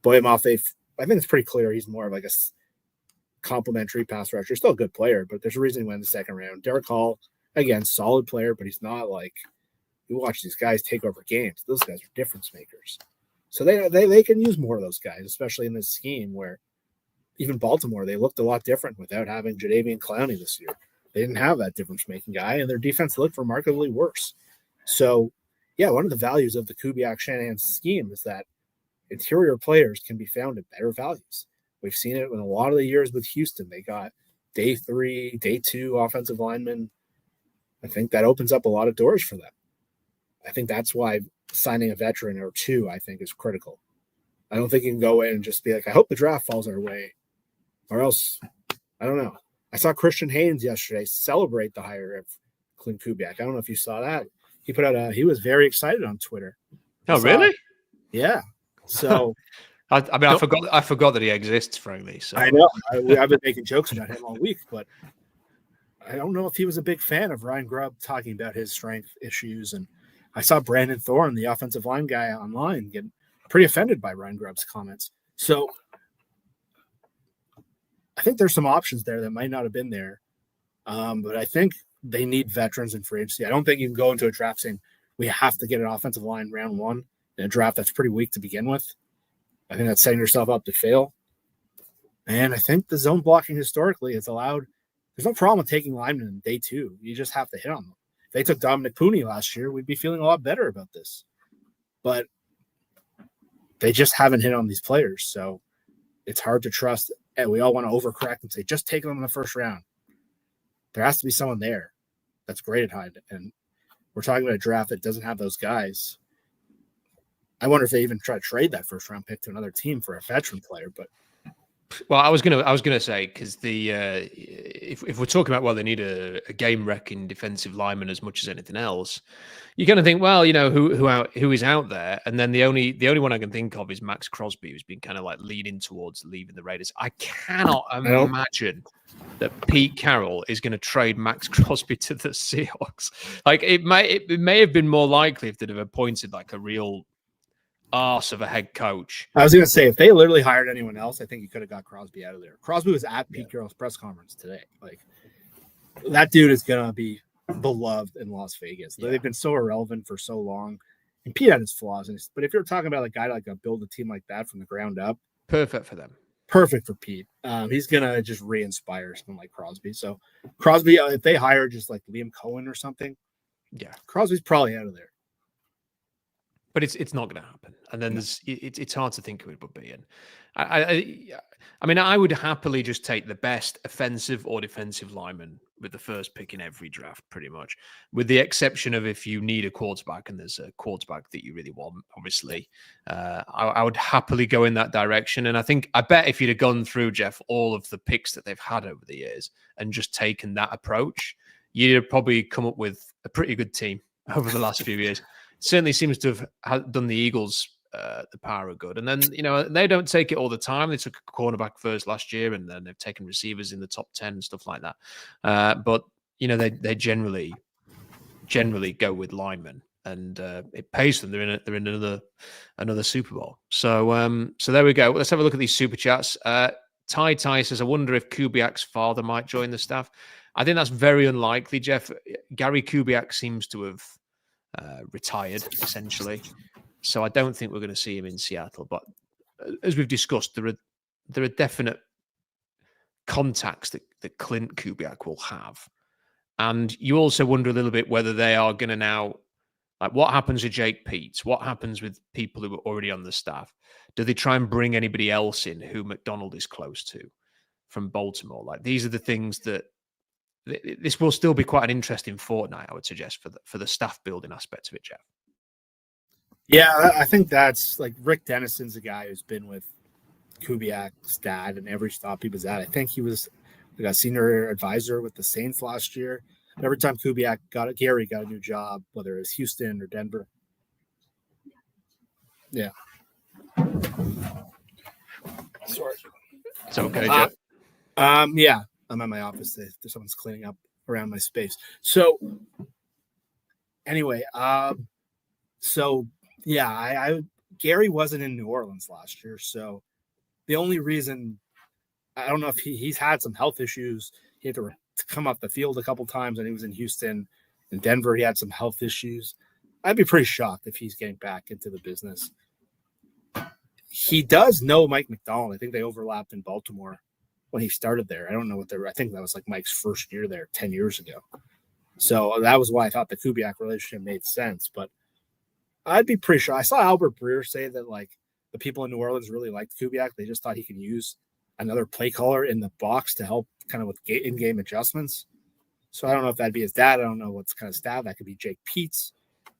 Boyamafe, I think it's pretty clear he's more of like a complimentary pass rusher. Still a good player, but there's a reason he went in the second round. Derek Hall, again, solid player, but he's not like you watch these guys take over games. Those guys are difference makers. So they can use more of those guys, especially in this scheme where even Baltimore, they looked a lot different without having Jadeveon Clowney this year. They didn't have that difference-making guy, and their defense looked remarkably worse. So, yeah, one of the values of the Kubiak-Shanahan scheme is that interior players can be found at better values. We've seen it in a lot of the years with Houston. They got day 3, day 2 offensive linemen. I think that opens up a lot of doors for them. I think that's why signing a veteran or two, I think, is critical. I don't think you can go in and just be like, I hope the draft falls our way. Or else, I don't know. I saw Christian Haynes yesterday celebrate the hire of Klint Kubiak. I don't know if you saw that. He put out he was very excited on Twitter. Oh, really? Yeah. So I forgot that he exists, frankly. So I know. I've been making jokes about him all week, but I don't know if he was a big fan of Ryan Grubb talking about his strength issues. And I saw Brandon Thorne, the offensive line guy online, get pretty offended by Ryan Grubb's comments. So I think there's some options there that might not have been there. But I think they need veterans in free agency. I don't think you can go into a draft saying we have to get an offensive line round one in a draft that's pretty weak to begin with. I think that's setting yourself up to fail. And I think the zone blocking historically has allowed – there's no problem with taking linemen in day two. You just have to hit on them. If they took Dominic Pooney last year, we'd be feeling a lot better about this. But they just haven't hit on these players. So it's hard to trust. And we all want to overcorrect and say, just take them in the first round. There has to be someone there that's great at hide. And we're talking about a draft that doesn't have those guys. I wonder if they even try to trade that first round pick to another team for a veteran player. But well, I was gonna say, because if we're talking about, well, they need a game wrecking defensive lineman as much as anything else, you kind of think, well, you know, who is out there, and then the only one I can think of is Max Crosby, who's been kind of like leaning towards leaving the Raiders. I cannot imagine that Pete Carroll is going to trade Max Crosby to the Seahawks. Like it may have been more likely if they'd have appointed like a real arse of a head coach. I was going to say, if they literally hired anyone else, I think you could have got Crosby out of there. Crosby was at Pete Carroll's press conference today. Like, that dude is going to be beloved in Las Vegas. Yeah. They've been so irrelevant for so long. And Pete had his flaws. But if you're talking about a guy like build a team like that from the ground up, perfect for them. Perfect for Pete. He's going to just re-inspire someone like Crosby. So Crosby, if they hire just like Liam Cohen or something, yeah, Crosby's probably out of there. But it's not going to happen. And then it's hard to think who it would be. And I mean, I would happily just take the best offensive or defensive lineman with the first pick in every draft, pretty much, with the exception of if you need a quarterback and there's a quarterback that you really want, obviously. I would happily go in that direction. And I bet if you'd have gone through, Jeff, all of the picks that they've had over the years and just taken that approach, you'd have probably come up with a pretty good team over the last few years. Certainly seems to have done the Eagles the power of good. And then, you know, they don't take it all the time. They took a cornerback first last year, and then they've taken receivers in the top 10 and stuff like that. But, you know, they generally go with linemen, and it pays them. They're in another Super Bowl. So there we go. Let's have a look at these super chats. Ty says, I wonder if Kubiak's father might join the staff. I think that's very unlikely, Jeff. Gary Kubiak seems to have retired, essentially. So I don't think we're going to see him in Seattle. But as we've discussed, there are definite contacts that Klint Kubiak will have. And you also wonder a little bit whether they are going to now, like, what happens with Jake Peets? What happens with people who are already on the staff? Do they try and bring anybody else in who McDonald is close to from Baltimore? Like, these are the things that this will still be quite an interesting fortnight, I would suggest, for the staff building aspect of it, Jeff. Yeah, I think that's like Rick Dennison's a guy who's been with Kubiak's dad and every stop he was at. I think he was like a senior advisor with the Saints last year. And every time Gary got a new job, whether it was Houston or Denver. Yeah. Sorry. It's okay, Jeff. Yeah. I'm at my office. Someone's cleaning up around my space. So anyway, Gary wasn't in New Orleans last year. So the only reason, I don't know if he's had some health issues. He had to come off the field a couple times when he was in Houston. In Denver, he had some health issues. I'd be pretty shocked if he's getting back into the business. He does know Mike McDonald. I think they overlapped in Baltimore when he started there. I don't know I think that was like Mike's first year there 10 years ago. So that was why I thought the Kubiak relationship made sense. But I'd be pretty sure. I saw Albert Breer say that like the people in New Orleans really liked Kubiak. They just thought he could use another play caller in the box to help kind of with in-game adjustments. So I don't know if that'd be his dad. I don't know what's kind of staff. That could be Jake Peets,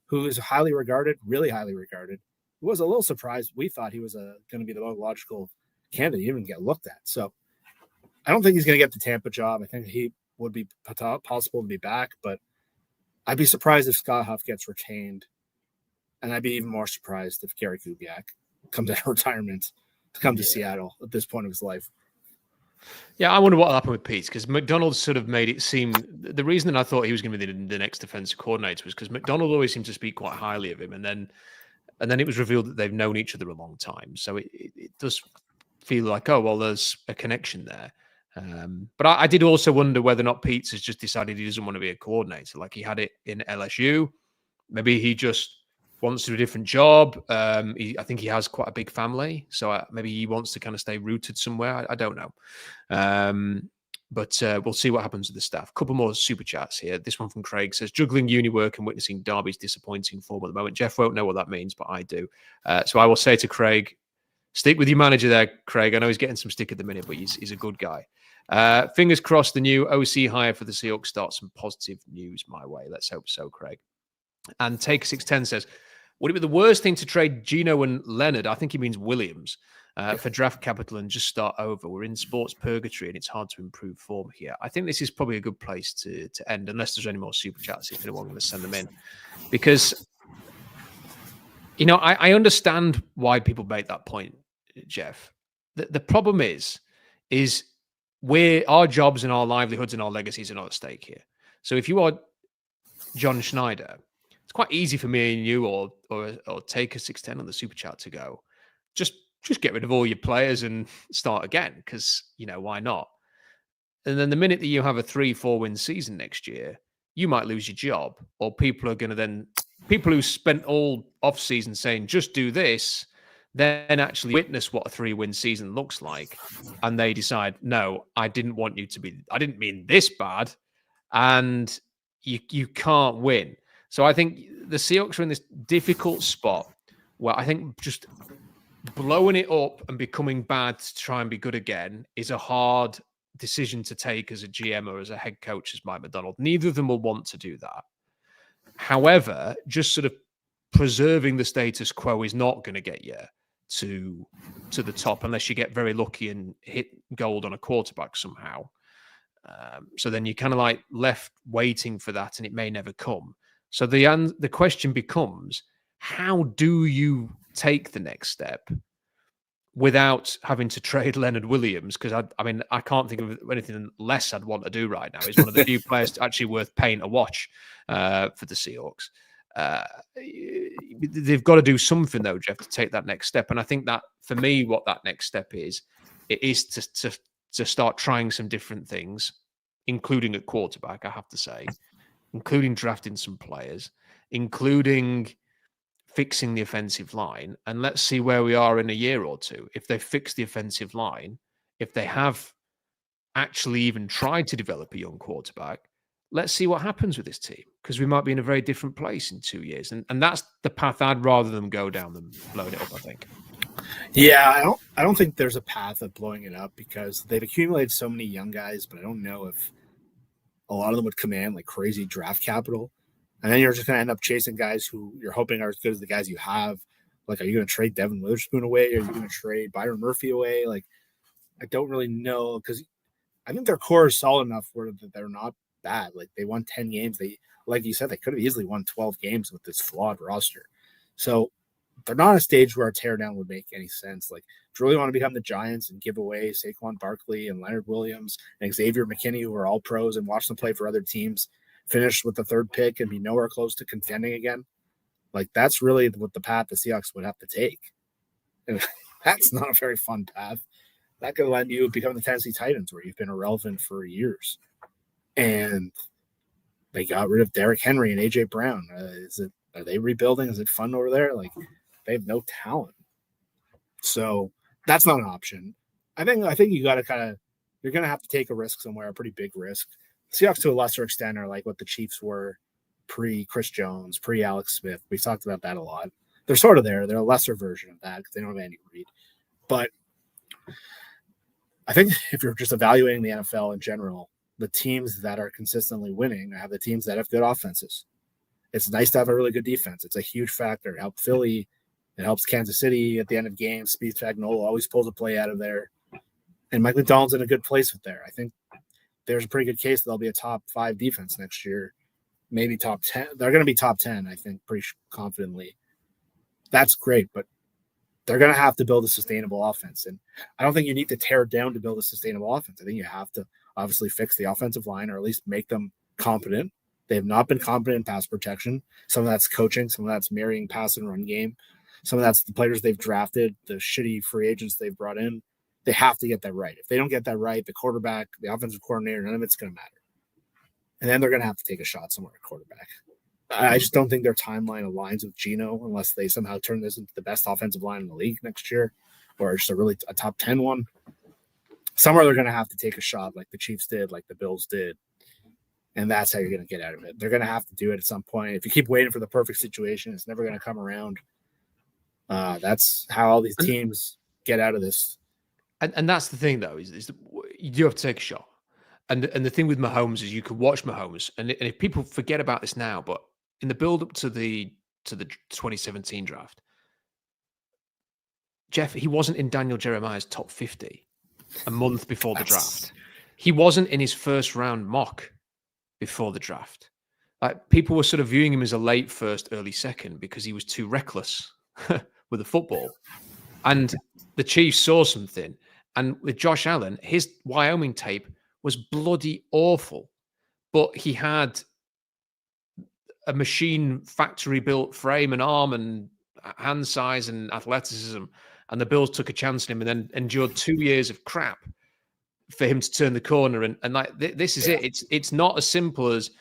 who is highly regarded, really highly regarded. It was a little surprised. We thought he was going to be the most logical candidate, even get looked at. So I don't think he's going to get the Tampa job. I think he would be possible to be back, but I'd be surprised if Scott Huff gets retained. And I'd be even more surprised if Gary Kubiak comes out of retirement to come to Seattle at this point of his life. Yeah, I wonder what will happen with Pete, because McDonald sort of made it seem the reason that I thought he was going to be the next defensive coordinator was because McDonald always seemed to speak quite highly of him, and then it was revealed that they've known each other a long time. So it does feel like, oh well, there's a connection there. But I did also wonder whether or not Pete's has just decided he doesn't want to be a coordinator. Like he had it in LSU. Maybe he just wants to do a different job. I think he has quite a big family. So maybe he wants to kind of stay rooted somewhere. I don't know. But we'll see what happens with the staff. A couple more super chats here. This one from Craig says, juggling uni work and witnessing Derby's disappointing form at the moment. Jeff won't know what that means, but I do. So I will say to Craig, stick with your manager there, Craig. I know he's getting some stick at the minute, but he's a good guy. Fingers crossed the new OC hire for the Seahawks starts some positive news my way. Let's hope so, Craig. And Take610 says, would it be the worst thing to trade Gino and Leonard? I think he means Williams. For draft capital and just start over. We're in sports purgatory and it's hard to improve form here. I think this is probably a good place to end, unless there's any more super chats, if anyone wants to send them in. Because, I understand why people make that point, Jeff. The problem is our jobs and our livelihoods and our legacies are not at stake here. So if you are John Schneider, it's quite easy for me and you or take a 610 on the super chat to go, just get rid of all your players and start again, because, why not? And then the minute that you have a 3-4 win season next year, you might lose your job, or people who spent all off season saying, just do this, then actually witness what a 3-win season looks like. And they decide, no, I didn't mean this bad. And you can't win. So I think the Seahawks are in this difficult spot where I think just blowing it up and becoming bad to try and be good again is a hard decision to take as a GM or as a head coach as Mike McDonald. Neither of them will want to do that. However, just sort of preserving the status quo is not going to get you to the top unless you get very lucky and hit gold on a quarterback somehow. So then you're kind of like left waiting for that and it may never come. So the question becomes, how do you take the next step without having to trade Leonard Williams? Because I can't think of anything less I'd want to do right now. He's one of the few players actually worth paying to watch for the Seahawks. They've got to do something though, Jeff, to take that next step. And I think that for me, what that next step is to start trying some different things, including at quarterback, I have to say, including drafting some players, including fixing the offensive line. And let's see where we are in a year or two. If they fix the offensive line, if they have actually even tried to develop a young quarterback, let's see what happens with this team, because we might be in a very different place in 2 years. And that's the path I'd rather them go down than blowing it up, I think. Yeah, I don't think there's a path of blowing it up, because they've accumulated so many young guys, but I don't know if a lot of them would command like crazy draft capital. And then you're just going to end up chasing guys who you're hoping are as good as the guys you have. Like, are you going to trade Devin Witherspoon away? Are you going to trade Byron Murphy away? Like, I don't really know, because I think their core is solid enough where they're not bad. Like, they won 10 games. They, like you said, they could have easily won 12 games with this flawed roster. So they're not at a stage where a teardown would make any sense. Like, do you really want to become the Giants and give away Saquon Barkley and Leonard Williams and Xavier McKinney, who are all pros, and watch them play for other teams, finish with the third pick and be nowhere close to contending again? Like, that's really what the path the Seahawks would have to take. And that's not a very fun path. That could land you become the Tennessee Titans, where you've been irrelevant for years. And they got rid of Derrick Henry and A.J. Brown. Are they rebuilding? Is it fun over there? Like, they have no talent. So that's not an option. I think you got to you're going to have to take a risk somewhere, a pretty big risk. Seahawks, to a lesser extent, are like what the Chiefs were pre-Chris Jones, pre-Alex Smith. We've talked about that a lot. They're sort of there. They're a lesser version of that because they don't have Andy Reid. But I think if you're just evaluating the NFL in general, the teams that are consistently winning have the teams that have good offenses. It's nice to have a really good defense. It's a huge factor. It helps Philly. It helps Kansas City at the end of games. Steve Spagnuolo always pulls a play out of there. And Mike McDonald's in a good place with there. I think there's a pretty good case that they'll be a top 5 defense next year, maybe top 10. They're going to be top 10, I think, pretty confidently. That's great, but they're going to have to build a sustainable offense. And I don't think you need to tear down to build a sustainable offense. I think you have to obviously fix the offensive line, or at least make them competent. They have not been competent in pass protection. Some of that's coaching. Some of that's marrying pass and run game. Some of that's the players they've drafted, the shitty free agents they've brought in. They have to get that right. If they don't get that right, the quarterback, the offensive coordinator, none of it's going to matter. And then they're going to have to take a shot somewhere at quarterback. I just don't think their timeline aligns with Geno unless they somehow turn this into the best offensive line in the league next year, or just a top 10 one. Somewhere they're going to have to take a shot like the Chiefs did, like the Bills did. And that's how you're going to get out of it. They're going to have to do it at some point. If you keep waiting for the perfect situation, it's never going to come around. That's how all these teams get out of this. And that's the thing, though, is that you do have to take a shot. And the thing with Mahomes is you could watch Mahomes, and if people forget about this now, but in the build-up to the 2017 draft, Jeff, he wasn't in Daniel Jeremiah's top 50 a month before the draft. He wasn't in his first round mock before the draft. Like, people were sort of viewing him as a late first, early second because he was too reckless with the football. And the Chiefs saw something. And with Josh Allen, his Wyoming tape was bloody awful. But he had a machine factory built frame and arm and hand size and athleticism. And the Bills took a chance on him and then endured 2 years of crap for him to turn the corner. And like, this is it. It's not as simple as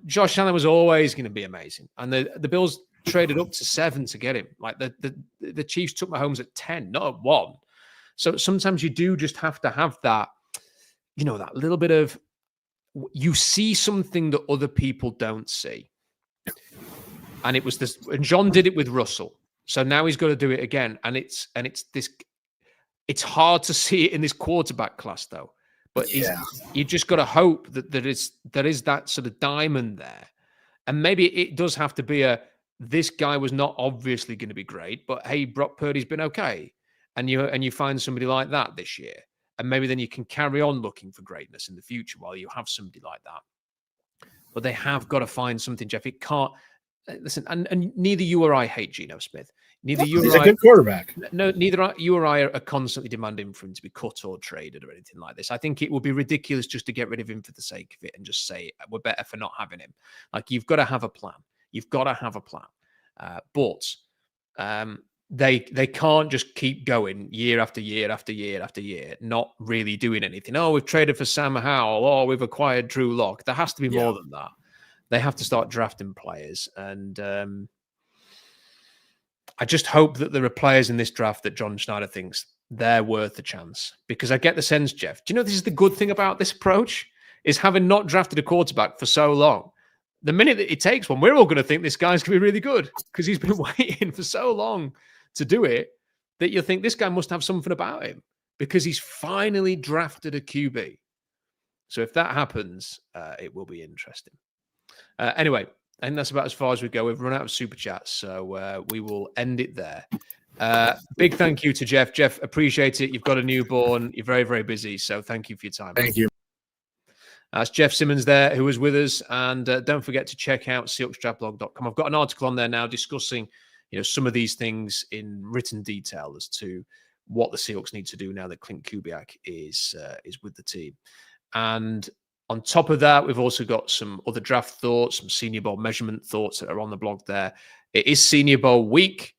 Josh Allen was always going to be amazing. And the Bills traded up to 7 to get him. Like the Chiefs took Mahomes at 10, not at 1. So sometimes you do just have to have that, that little bit of, you see something that other people don't see. And it was this, and John did it with Russell. So now he's got to do it again. And it's hard to see it in this quarterback class, though. But you just got to hope that there is that sort of diamond there. And maybe it does have to be this guy was not obviously going to be great, but hey, Brock Purdy's been okay. And you find somebody like that this year. And maybe then you can carry on looking for greatness in the future while you have somebody like that. But they have got to find something, Jeff. It can't listen. And neither you or I hate Geno Smith. Neither you He's or a good quarterback. No, neither you or I are constantly demanding for him to be cut or traded or anything like this. I think it would be ridiculous just to get rid of him for the sake of it and just say we're better for not having him. Like, you've got to have a plan. You've got to have a plan. But they can't just keep going year after year after year after year, not really doing anything. Oh, we've traded for Sam Howell. Oh, we've acquired Drew Lock. There has to be more than that. They have to start drafting players. And I just hope that there are players in this draft that John Schneider thinks they're worth a chance. Because I get the sense, Jeff, do you know this is the good thing about this approach? Is having not drafted a quarterback for so long, the minute that it takes one, we're all going to think this guy's going to be really good because he's been waiting for so long to do it that you'll think this guy must have something about him because he's finally drafted a QB. So if that happens, it will be interesting. Anyway, I think that's about as far as we go. We've run out of super chats, so we will end it there. Big thank you to Jeff. Jeff, appreciate it. You've got a newborn. You're very, very busy, so thank you for your time. Thank you. That's Jeff Simmons there, who was with us. And don't forget to check out SeahawksDraftBlog.com. I've got an article on there now discussing some of these things in written detail as to what the Seahawks need to do now that Klint Kubiak is with the team. And on top of that, we've also got some other draft thoughts, some Senior Bowl measurement thoughts that are on the blog there. It is Senior Bowl week.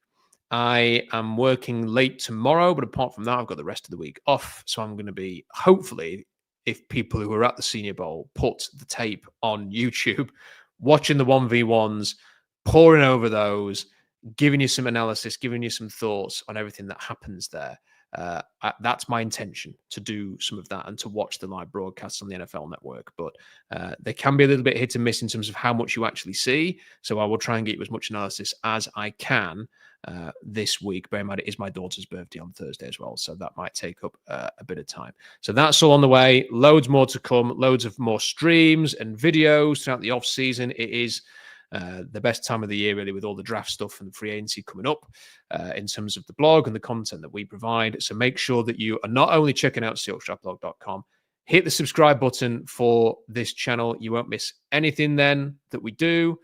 I am working late tomorrow, but apart from that, I've got the rest of the week off. So I'm going to be, hopefully, if people who were at the Senior Bowl put the tape on YouTube, watching the 1v1s, poring over those, giving you some analysis, giving you some thoughts on everything that happens there. That's my intention, to do some of that and to watch the live broadcasts on the NFL Network. But they can be a little bit hit and miss in terms of how much you actually see. So I will try and get you as much analysis as I can this week. Bear in mind, it is my daughter's birthday on Thursday as well. So that might take up a bit of time. So that's all on the way. Loads more to come. Loads of more streams and videos throughout the off season. It is the best time of the year, really, with all the draft stuff and the free agency coming up in terms of the blog and the content that we provide. So make sure that you are not only checking out SeahawksDraftBlog.com, hit the subscribe button for this channel. You won't miss anything then that we do.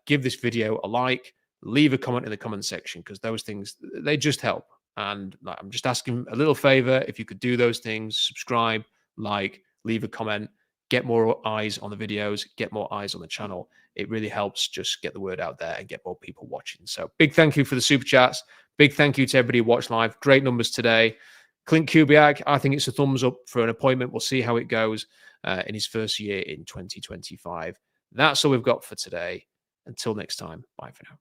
Give this video a like, leave a comment in the comment section, because those things, they just help. And I'm just asking a little favor. If you could do those things, subscribe, like, leave a comment, get more eyes on the videos, get more eyes on the channel. It really helps just get the word out there and get more people watching. So big thank you for the super chats. Big thank you to everybody who watched live. Great numbers today. Klint Kubiak, I think it's a thumbs up for an appointment. We'll see how it goes in his first year in 2025. That's all we've got for today. Until next time, bye for now.